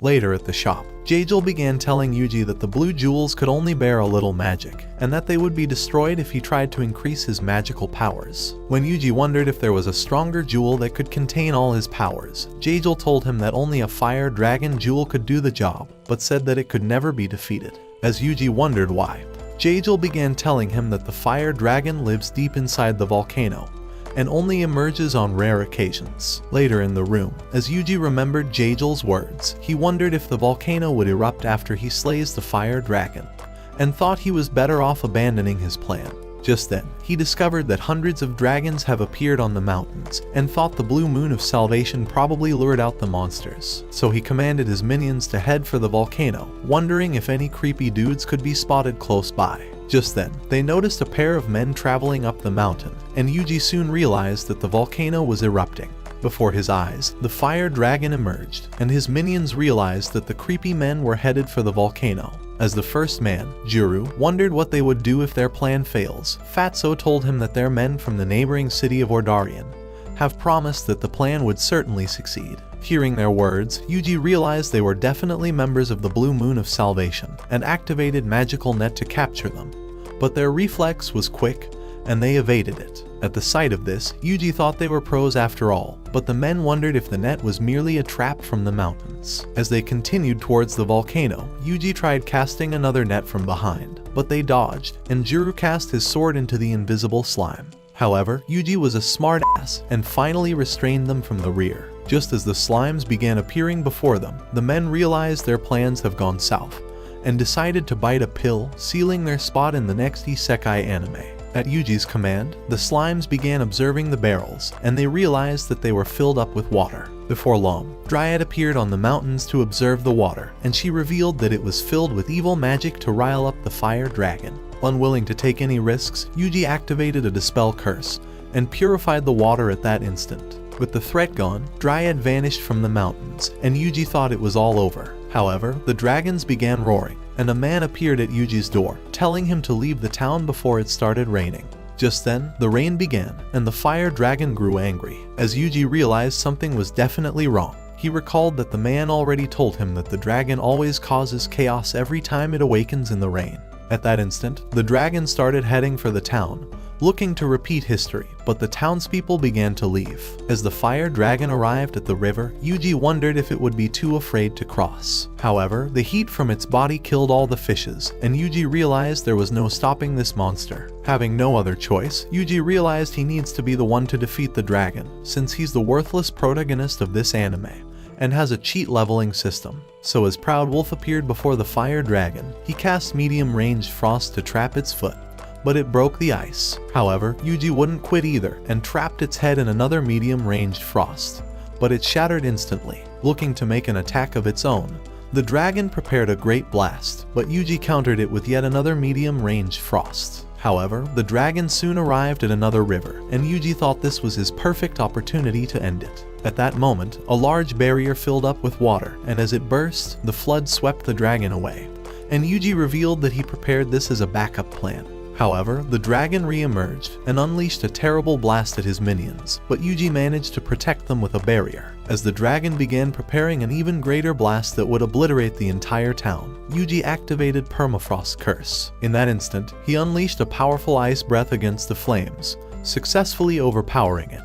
Later at the shop, Jajal began telling Yuji that the blue jewels could only bear a little magic, and that they would be destroyed if he tried to increase his magical powers. When Yuji wondered if there was a stronger jewel that could contain all his powers, Jajal told him that only a fire dragon jewel could do the job, but said that it could never be defeated. As Yuji wondered why, Jajal began telling him that the fire dragon lives deep inside the volcano, and only emerges on rare occasions. Later in the room, as Yuji remembered Jajal's words, he wondered if the volcano would erupt after he slays the fire dragon, and thought he was better off abandoning his plan. Just then, he discovered that hundreds of dragons have appeared on the mountains, and thought the blue moon of salvation probably lured out the monsters. So he commanded his minions to head for the volcano, wondering if any creepy dudes could be spotted close by. Just then, they noticed a pair of men traveling up the mountain, and Yuji soon realized that the volcano was erupting. Before his eyes, the fire dragon emerged, and his minions realized that the creepy men were headed for the volcano. As the first man, Juru, wondered what they would do if their plan fails, Fatso told him that their men from the neighboring city of Ordarian have promised that the plan would certainly succeed. Hearing their words, Yuji realized they were definitely members of the Blue Moon of Salvation, and activated magical net to capture them. But their reflex was quick, and they evaded it. At the sight of this, Yuji thought they were pros after all, but the men wondered if the net was merely a trap from the mountains. As they continued towards the volcano, Yuji tried casting another net from behind, but they dodged, and Juru cast his sword into the invisible slime. However, Yuji was a smart ass, and finally restrained them from the rear. Just as the slimes began appearing before them, the men realized their plans have gone south, and decided to bite a pill, sealing their spot in the next isekai anime. At Yuji's command, the slimes began observing the barrels, and they realized that they were filled up with water. Before long, Dryad appeared on the mountains to observe the water, and she revealed that it was filled with evil magic to rile up the fire dragon. Unwilling to take any risks, Yuji activated a dispel curse and purified the water at that instant. With the threat gone, Dryad vanished from the mountains, and Yuji thought it was all over. However, the dragons began roaring, and a man appeared at Yuji's door, telling him to leave the town before it started raining. Just then, the rain began, and the fire dragon grew angry. As Yuji realized something was definitely wrong, he recalled that the man already told him that the dragon always causes chaos every time it awakens in the rain. At that instant, the dragon started heading for the town, looking to repeat history, but the townspeople began to leave. As the fire dragon arrived at the river, Yuji wondered if it would be too afraid to cross. However, the heat from its body killed all the fishes, and Yuji realized there was no stopping this monster. Having no other choice, Yuji realized he needs to be the one to defeat the dragon, since he's the worthless protagonist of this anime and has a cheat leveling system. So as Proud Wolf appeared before the fire dragon, he cast medium-range frost to trap its foot, but it broke the ice. However, Yuji wouldn't quit either and trapped its head in another medium-ranged frost, but it shattered instantly. Looking to make an attack of its own, the dragon prepared a great blast, but Yuji countered it with yet another medium-range frost. However, the dragon soon arrived at another river, and Yuji thought this was his perfect opportunity to end it. At that moment, a large barrier filled up with water, and as it burst, the flood swept the dragon away, and Yuji revealed that he prepared this as a backup plan. However, the dragon re-emerged and unleashed a terrible blast at his minions, but Yuji managed to protect them with a barrier. As the dragon began preparing an even greater blast that would obliterate the entire town, Yuji activated Permafrost Curse. In that instant, he unleashed a powerful ice breath against the flames, successfully overpowering it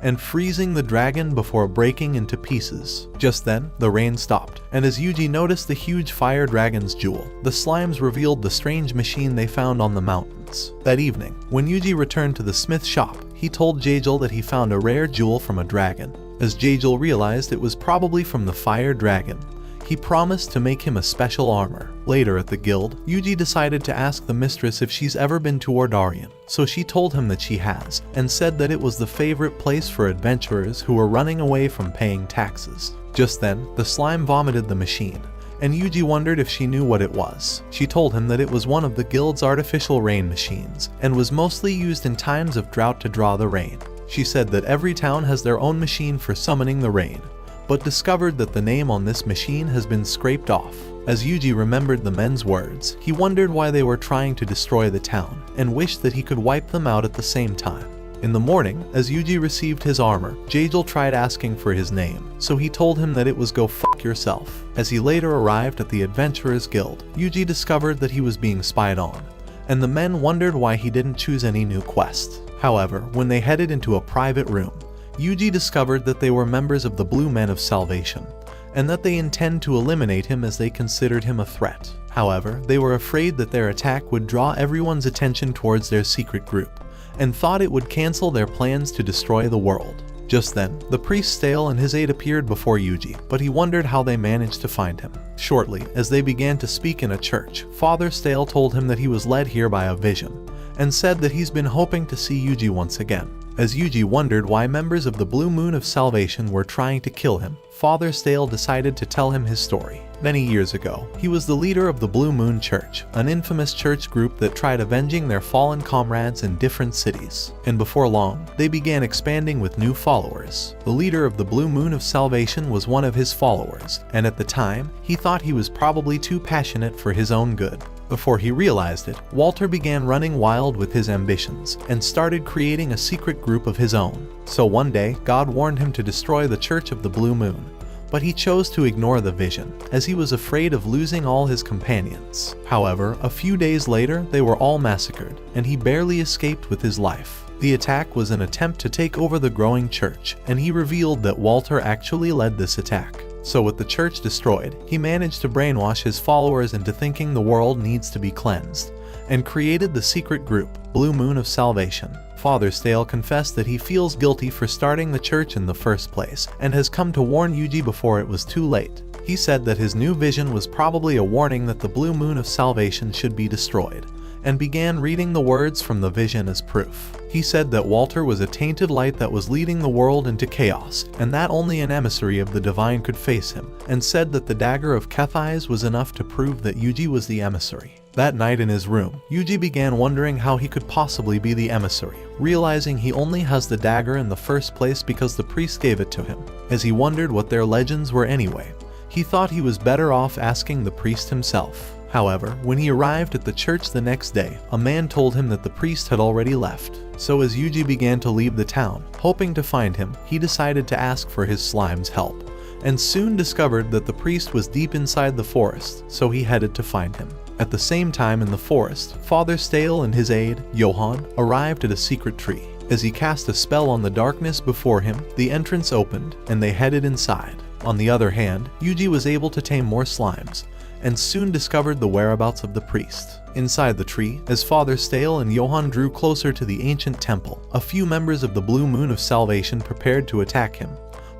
and freezing the dragon before breaking into pieces. Just then, the rain stopped, and as Yuji noticed the huge fire dragon's jewel, the slimes revealed the strange machine they found on the mountains. That evening, when Yuji returned to the smith shop, he told Jajal that he found a rare jewel from a dragon. As Jajal realized it was probably from the fire dragon, he promised to make him a special armor. Later at the guild, Yuji decided to ask the mistress if she's ever been to Ordarian, so she told him that she has, and said that it was the favorite place for adventurers who were running away from paying taxes. Just then, the slime vomited the machine, and Yuji wondered if she knew what it was. She told him that it was one of the guild's artificial rain machines, and was mostly used in times of drought to draw the rain. She said that every town has their own machine for summoning the rain, but discovered that the name on this machine has been scraped off. As Yuji remembered the men's words, he wondered why they were trying to destroy the town, and wished that he could wipe them out at the same time. In the morning, as Yuji received his armor, Jajal tried asking for his name, so he told him that it was "Go fuck yourself." As he later arrived at the Adventurers Guild, Yuji discovered that he was being spied on, and the men wondered why he didn't choose any new quest. However, when they headed into a private room, Yuji discovered that they were members of the Blue Men of Salvation, and that they intend to eliminate him as they considered him a threat. However, they were afraid that their attack would draw everyone's attention towards their secret group, and thought it would cancel their plans to destroy the world. Just then, the priest Stale and his aide appeared before Yuji, but he wondered how they managed to find him. Shortly, as they began to speak in a church, Father Stale told him that he was led here by a vision, and said that he's been hoping to see Yuji once again. As Yuji wondered why members of the Blue Moon of Salvation were trying to kill him, Father Stale decided to tell him his story. Many years ago, he was the leader of the Blue Moon Church, an infamous church group that tried avenging their fallen comrades in different cities. And before long, they began expanding with new followers. The leader of the Blue Moon of Salvation was one of his followers, and at the time, he thought he was probably too passionate for his own good. Before he realized it, Walter began running wild with his ambitions and started creating a secret group of his own. So one day, God warned him to destroy the Church of the Blue Moon, but he chose to ignore the vision, as he was afraid of losing all his companions. However, a few days later, they were all massacred, and he barely escaped with his life. The attack was an attempt to take over the growing church, and he revealed that Walter actually led this attack. So with the church destroyed, he managed to brainwash his followers into thinking the world needs to be cleansed, and created the secret group, Blue Moon of Salvation. Father Stale confessed that he feels guilty for starting the church in the first place, and has come to warn Yuji before it was too late. He said that his new vision was probably a warning that the Blue Moon of Salvation should be destroyed, and began reading the words from the vision as proof. He said that Walter was a tainted light that was leading the world into chaos, and that only an emissary of the divine could face him, and said that the dagger of Kethais was enough to prove that Yuji was the emissary. That night in his room, Yuji began wondering how he could possibly be the emissary, realizing he only has the dagger in the first place because the priest gave it to him. As he wondered what their legends were anyway, he thought he was better off asking the priest himself. However, when he arrived at the church the next day, a man told him that the priest had already left. So as Yuji began to leave the town, hoping to find him, he decided to ask for his slime's help, and soon discovered that the priest was deep inside the forest, so he headed to find him. At the same time in the forest, Father Stale and his aide, Johann, arrived at a secret tree. As he cast a spell on the darkness before him, the entrance opened, and they headed inside. On the other hand, Yuji was able to tame more slimes, and soon discovered the whereabouts of the priest. Inside the tree, as Father Stale and Johann drew closer to the ancient temple, a few members of the Blue Moon of Salvation prepared to attack him,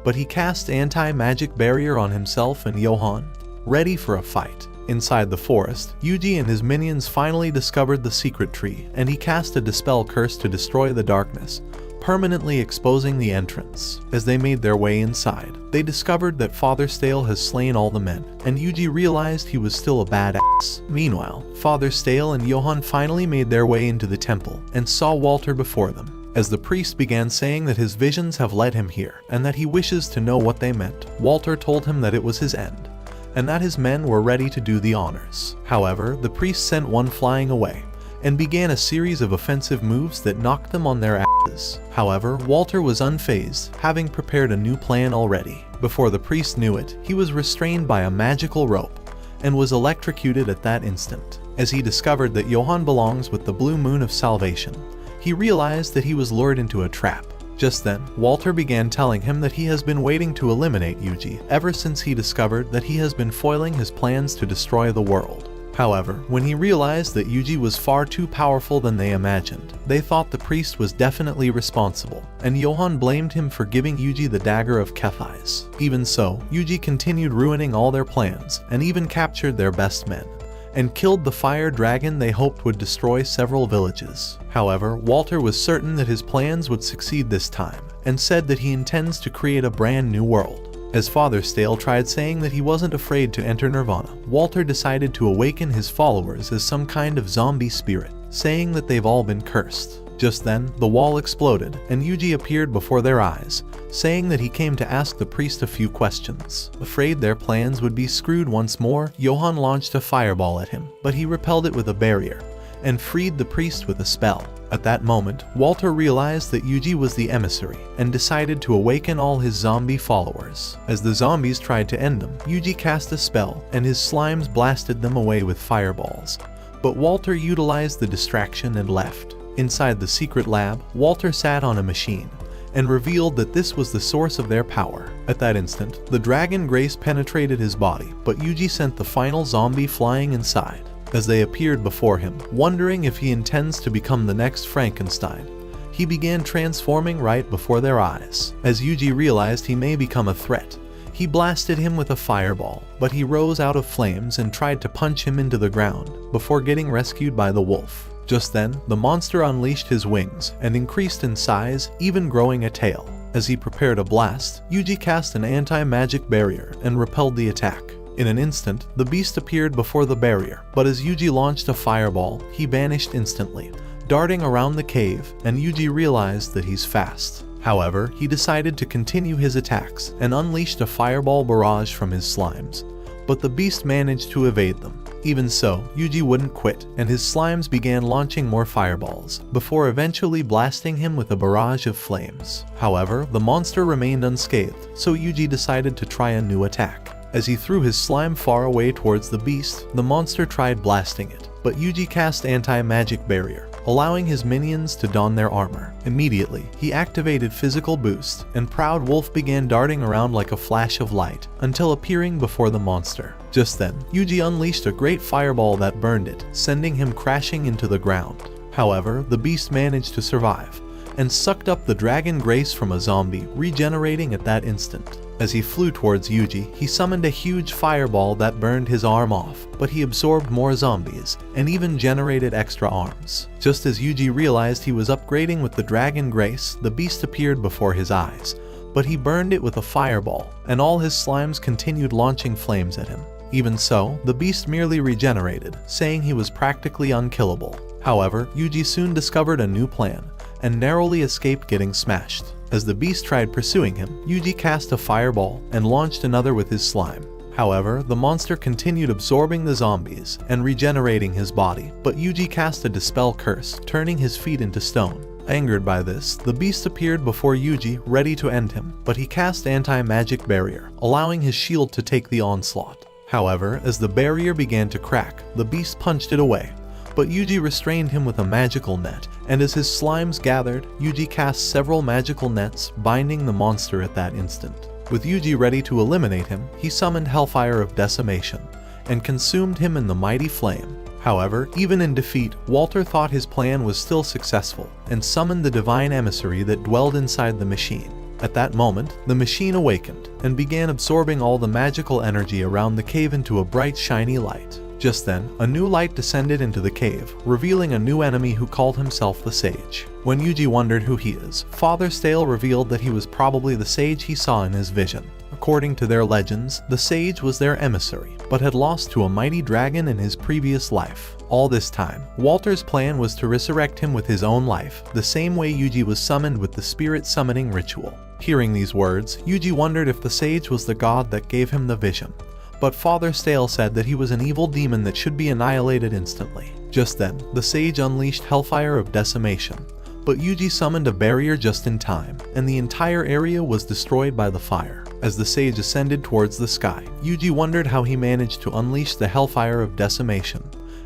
but he cast anti-magic barrier on himself and Johann, ready for a fight. Inside the forest, Yuji and his minions finally discovered the secret tree, and he cast a dispel curse to destroy the darkness, permanently exposing the entrance. As they made their way inside, they discovered that Father Stale has slain all the men, and Yuji realized he was still a badass. Meanwhile, Father Stale and Johann finally made their way into the temple, and saw Walter before them. As the priest began saying that his visions have led him here, and that he wishes to know what they meant, Walter told him that it was his end, and that his men were ready to do the honors. However, the priest sent one flying away, and began a series of offensive moves that knocked them on their asses. However, Walter was unfazed, having prepared a new plan already. Before the priest knew it, he was restrained by a magical rope, and was electrocuted at that instant. As he discovered that Johann belongs with the Blue Moon of Salvation, he realized that he was lured into a trap. Just then, Walter began telling him that he has been waiting to eliminate Yuji ever since he discovered that he has been foiling his plans to destroy the world. However, when he realized that Yuji was far too powerful than they imagined, they thought the priest was definitely responsible, and Johann blamed him for giving Yuji the dagger of Kethais. Even so, Yuji continued ruining all their plans, and even captured their best men, and killed the fire dragon they hoped would destroy several villages. However, Walter was certain that his plans would succeed this time, and said that he intends to create a brand new world. As Father Stale tried saying that he wasn't afraid to enter Nirvana, Walter decided to awaken his followers as some kind of zombie spirit, saying that they've all been cursed. Just then, the wall exploded, and Yuji appeared before their eyes, saying that he came to ask the priest a few questions. Afraid their plans would be screwed once more, Johann launched a fireball at him, but he repelled it with a barrier, and freed the priest with a spell. At that moment, Walter realized that Yuji was the emissary, and decided to awaken all his zombie followers. As the zombies tried to end them, Yuji cast a spell, and his slimes blasted them away with fireballs. But Walter utilized the distraction and left. Inside the secret lab, Walter sat on a machine, and revealed that this was the source of their power. At that instant, the dragon grace penetrated his body, but Yuji sent the final zombie flying inside. As they appeared before him, wondering if he intends to become the next Frankenstein, he began transforming right before their eyes. As Yuji realized he may become a threat, he blasted him with a fireball, but he rose out of flames and tried to punch him into the ground, before getting rescued by the wolf. Just then, the monster unleashed his wings, and increased in size, even growing a tail. As he prepared a blast, Yuji cast an anti-magic barrier, and repelled the attack. In an instant, the beast appeared before the barrier, but as Yuji launched a fireball, he vanished instantly, darting around the cave, and Yuji realized that he's fast. However, he decided to continue his attacks, and unleashed a fireball barrage from his slimes, but the beast managed to evade them. Even so, Yuji wouldn't quit, and his slimes began launching more fireballs, before eventually blasting him with a barrage of flames. However, the monster remained unscathed, so Yuji decided to try a new attack. As he threw his slime far away towards the beast, the monster tried blasting it, but Yuji cast anti-magic barrier, allowing his minions to don their armor. Immediately, he activated physical boost, and Proud Wolf began darting around like a flash of light, until appearing before the monster. Just then, Yuji unleashed a great fireball that burned it, sending him crashing into the ground. However, the beast managed to survive, and sucked up the dragon grace from a zombie, regenerating at that instant. As he flew towards Yuji, he summoned a huge fireball that burned his arm off, but he absorbed more zombies, and even generated extra arms. Just as Yuji realized he was upgrading with the Dragon Grace, the beast appeared before his eyes, but he burned it with a fireball, and all his slimes continued launching flames at him. Even so, the beast merely regenerated, saying he was practically unkillable. However, Yuji soon discovered a new plan, and narrowly escaped getting smashed. As the beast tried pursuing him, Yuji cast a fireball and launched another with his slime. However, the monster continued absorbing the zombies and regenerating his body, but Yuji cast a dispel curse, turning his feet into stone. Angered by this, the beast appeared before Yuji, ready to end him, but he cast anti-magic barrier, allowing his shield to take the onslaught. However, as the barrier began to crack, the beast punched it away, but Yuji restrained him with a magical net, and as his slimes gathered, Yuji cast several magical nets, binding the monster at that instant. With Yuji ready to eliminate him, he summoned Hellfire of Decimation, and consumed him in the mighty flame. However, even in defeat, Walter thought his plan was still successful, and summoned the divine emissary that dwelled inside the machine. At that moment, the machine awakened, and began absorbing all the magical energy around the cave into a bright shiny light. Just then, a new light descended into the cave, revealing a new enemy who called himself the Sage. When Yuji wondered who he is, Father Stale revealed that he was probably the sage he saw in his vision. According to their legends, the sage was their emissary, but had lost to a mighty dragon in his previous life. All this time, Walter's plan was to resurrect him with his own life, the same way Yuji was summoned with the spirit summoning ritual. Hearing these words, Yuji wondered if the sage was the god that gave him the vision. But Father Stale said that he was an evil demon that should be annihilated instantly. Just then, the sage unleashed Hellfire of Decimation, but Yuji summoned a barrier just in time, and the entire area was destroyed by the fire. As the sage ascended towards the sky, Yuji wondered how he managed to unleash the Hellfire of Decimation,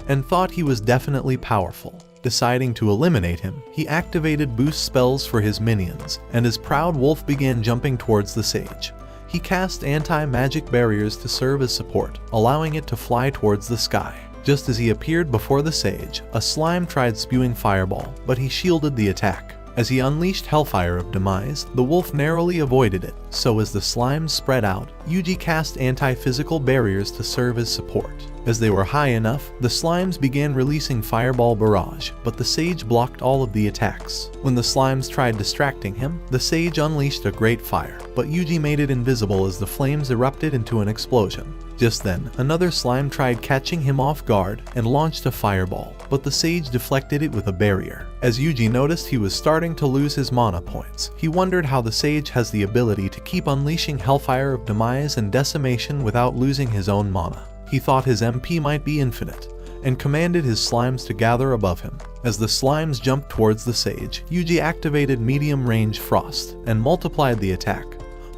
and thought he was definitely powerful. Deciding to eliminate him, he activated boost spells for his minions, and as Proud Wolf began jumping towards the sage, he cast anti-magic barriers to serve as support, allowing it to fly towards the sky. Just as he appeared before the sage, a slime tried spewing fireball, but he shielded the attack. As he unleashed Hellfire of Demise, the wolf narrowly avoided it, so as the slimes spread out, Yuji cast anti-physical barriers to serve as support. As they were high enough, the slimes began releasing Fireball Barrage, but the sage blocked all of the attacks. When the slimes tried distracting him, the sage unleashed a great fire, but Yuji made it invisible as the flames erupted into an explosion. Just then, another slime tried catching him off guard and launched a fireball, but the sage deflected it with a barrier. As Yuji noticed he was starting to lose his mana points, he wondered how the sage has the ability to keep unleashing Hellfire of Demise and Decimation without losing his own mana. He thought his MP might be infinite, and commanded his slimes to gather above him. As the slimes jumped towards the sage, Yuji activated Medium Range Frost and multiplied the attack,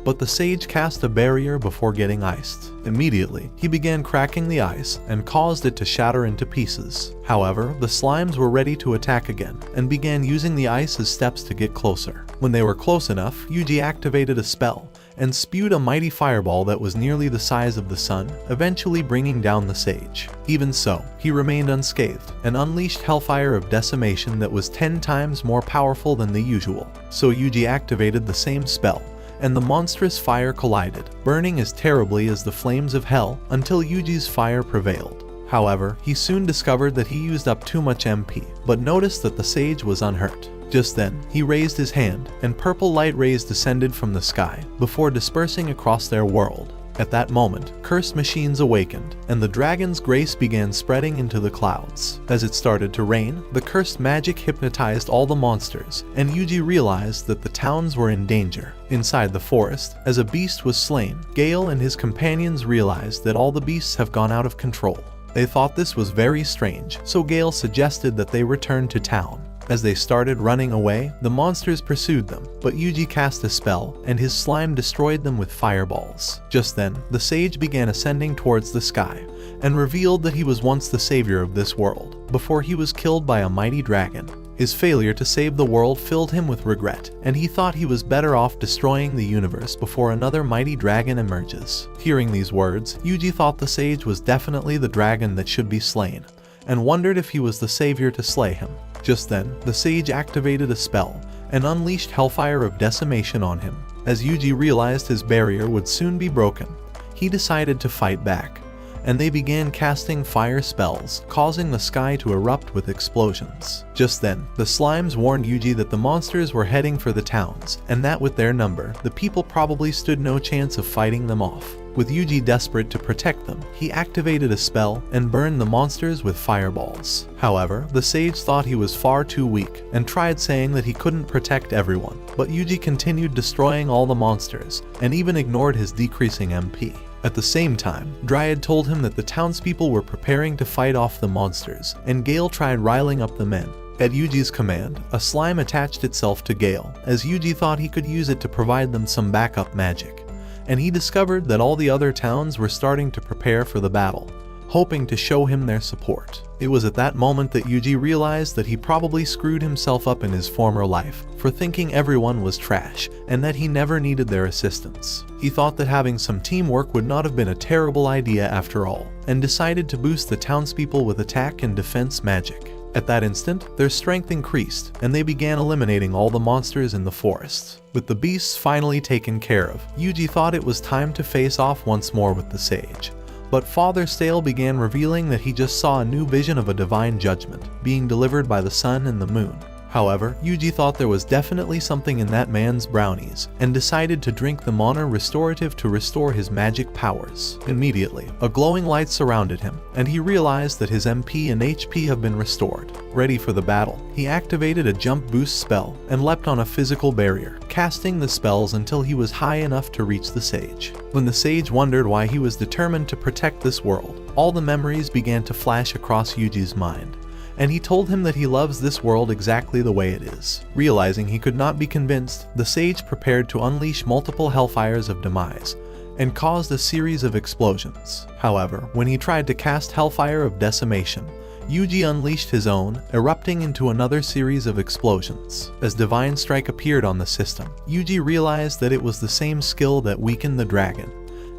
but the sage cast a barrier before getting iced. Immediately, he began cracking the ice and caused it to shatter into pieces. However, the slimes were ready to attack again and began using the ice as steps to get closer. When they were close enough, Yuji activated a spell and spewed a mighty fireball that was nearly the size of the sun, eventually bringing down the sage. Even so, he remained unscathed and unleashed Hellfire of Decimation that was 10 times more powerful than the usual. So Yuji activated the same spell, and the monstrous fire collided, burning as terribly as the flames of hell until Yuji's fire prevailed. However, he soon discovered that he used up too much MP, but noticed that the sage was unhurt. Just then, he raised his hand, and purple light rays descended from the sky, before dispersing across their world. At that moment, cursed machines awakened, and the dragon's grace began spreading into the clouds. As it started to rain, the cursed magic hypnotized all the monsters, and Yuji realized that the towns were in danger. Inside the forest, as a beast was slain, Gale and his companions realized that all the beasts have gone out of control. They thought this was very strange, so Gale suggested that they return to town. As they started running away, the monsters pursued them, but Yuji cast a spell, and his slime destroyed them with fireballs. Just then, the sage began ascending towards the sky, and revealed that he was once the savior of this world, before he was killed by a mighty dragon. His failure to save the world filled him with regret, and he thought he was better off destroying the universe before another mighty dragon emerges. Hearing these words, Yuji thought the sage was definitely the dragon that should be slain, and wondered if he was the savior to slay him. Just then, the sage activated a spell and unleashed Hellfire of Decimation on him, As Yuji realized his barrier would soon be broken, he decided to fight back, and they began casting fire spells, causing the sky to erupt with explosions. Just then, the slimes warned Yuji that the monsters were heading for the towns, and that with their number, the people probably stood no chance of fighting them off. With Yuji desperate to protect them, he activated a spell and burned the monsters with fireballs. However, the sage thought he was far too weak and tried saying that he couldn't protect everyone, but Yuji continued destroying all the monsters and even ignored his decreasing MP. At the same time, Dryad told him that the townspeople were preparing to fight off the monsters, and Gale tried riling up the men. At Yuji's command, a slime attached itself to Gale, as Yuji thought he could use it to provide them some backup magic, and he discovered that all the other towns were starting to prepare for the battle, hoping to show him their support. It was at that moment that Yuji realized that he probably screwed himself up in his former life for thinking everyone was trash and that he never needed their assistance. He thought that having some teamwork would not have been a terrible idea after all, and decided to boost the townspeople with attack and defense magic. At that instant, their strength increased, and they began eliminating all the monsters in the forests. With the beasts finally taken care of, Yuji thought it was time to face off once more with the sage. But Father Stale began revealing that he just saw a new vision of a divine judgment being delivered by the sun and the moon. However, Yuji thought there was definitely something in that man's brownies, and decided to drink the mana restorative to restore his magic powers. Immediately, a glowing light surrounded him, and he realized that his MP and HP have been restored. Ready for the battle, he activated a jump boost spell and leapt on a physical barrier, casting the spells until he was high enough to reach the sage. When the sage wondered why he was determined to protect this world, all the memories began to flash across Yuji's mind, and he told him that he loves this world exactly the way it is. Realizing he could not be convinced, the sage prepared to unleash multiple hellfires of demise, and caused a series of explosions. However, when he tried to cast Hellfire of Decimation, Yuji unleashed his own, erupting into another series of explosions. As Divine Strike appeared on the system, Yuji realized that it was the same skill that weakened the dragon,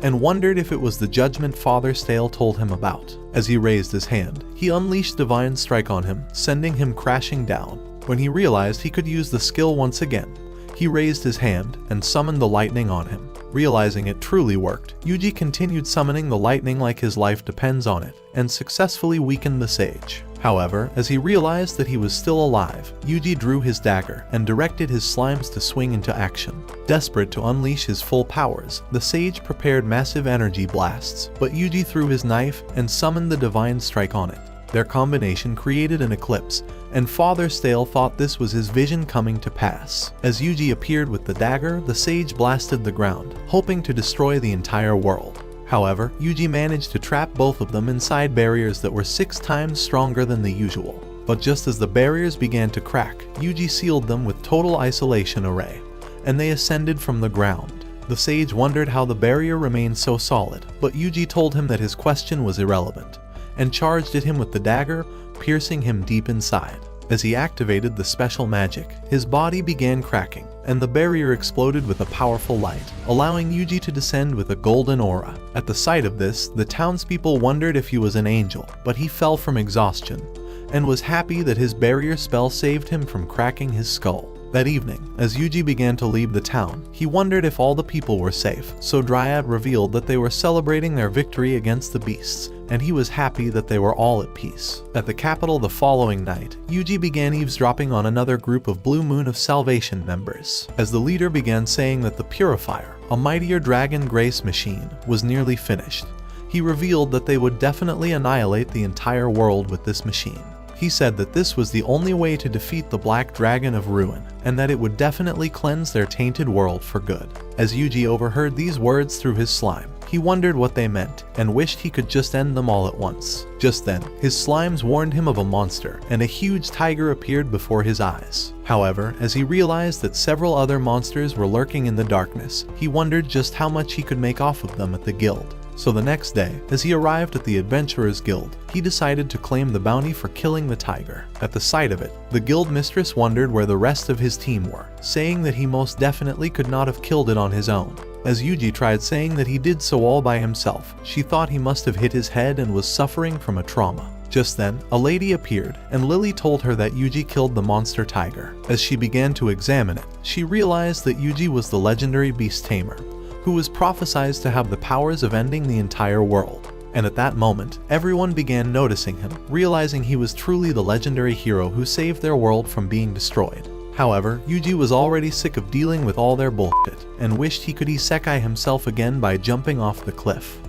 and wondered if it was the judgment Father Stale told him about. As he raised his hand, he unleashed Divine Strike on him, sending him crashing down. When he realized he could use the skill once again, he raised his hand and summoned the lightning on him. Realizing it truly worked, Yuji continued summoning the lightning like his life depends on it, and successfully weakened the sage. However, as he realized that he was still alive, Yuji drew his dagger and directed his slimes to swing into action. Desperate to unleash his full powers, the sage prepared massive energy blasts, but Yuji threw his knife and summoned the Divine Strike on it. Their combination created an eclipse, and Father Stale thought this was his vision coming to pass. As Yuji appeared with the dagger, the sage blasted the ground, hoping to destroy the entire world. However, Yuji managed to trap both of them inside barriers that were 6 times stronger than the usual. But just as the barriers began to crack, Yuji sealed them with total isolation array, and they ascended from the ground. The sage wondered how the barrier remained so solid, but Yuji told him that his question was irrelevant, and charged at him with the dagger, piercing him deep inside. As he activated the special magic, his body began cracking, and the barrier exploded with a powerful light, allowing Yuji to descend with a golden aura. At the sight of this, the townspeople wondered if he was an angel, but he fell from exhaustion, and was happy that his barrier spell saved him from cracking his skull. That evening, as Yuji began to leave the town, he wondered if all the people were safe, so Dryad revealed that they were celebrating their victory against the beasts, and he was happy that they were all at peace. At the capital the following night, Yuji began eavesdropping on another group of Blue Moon of Salvation members, as the leader began saying that the Purifier, a mightier dragon grace machine, was nearly finished. He revealed that they would definitely annihilate the entire world with this machine. He said that this was the only way to defeat the Black Dragon of Ruin, and that it would definitely cleanse their tainted world for good. As Yuji overheard these words through his slime, he wondered what they meant, and wished he could just end them all at once. Just then, his slimes warned him of a monster, and a huge tiger appeared before his eyes. However, as he realized that several other monsters were lurking in the darkness, he wondered just how much he could make off of them at the guild. So the next day, as he arrived at the Adventurers Guild, he decided to claim the bounty for killing the tiger. At the sight of it, the guild mistress wondered where the rest of his team were, saying that he most definitely could not have killed it on his own. As Yuji tried saying that he did so all by himself, she thought he must have hit his head and was suffering from a trauma. Just then, a lady appeared, and Lily told her that Yuji killed the monster tiger. As she began to examine it, she realized that Yuji was the legendary beast Tamer, who was prophesied to have the powers of ending the entire world. And at that moment, everyone began noticing him, realizing he was truly the legendary hero who saved their world from being destroyed. However, Yuji was already sick of dealing with all their bullshit, and wished he could isekai himself again by jumping off the cliff.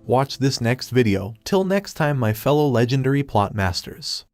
Watch this next video. Till next time, my fellow legendary plot masters.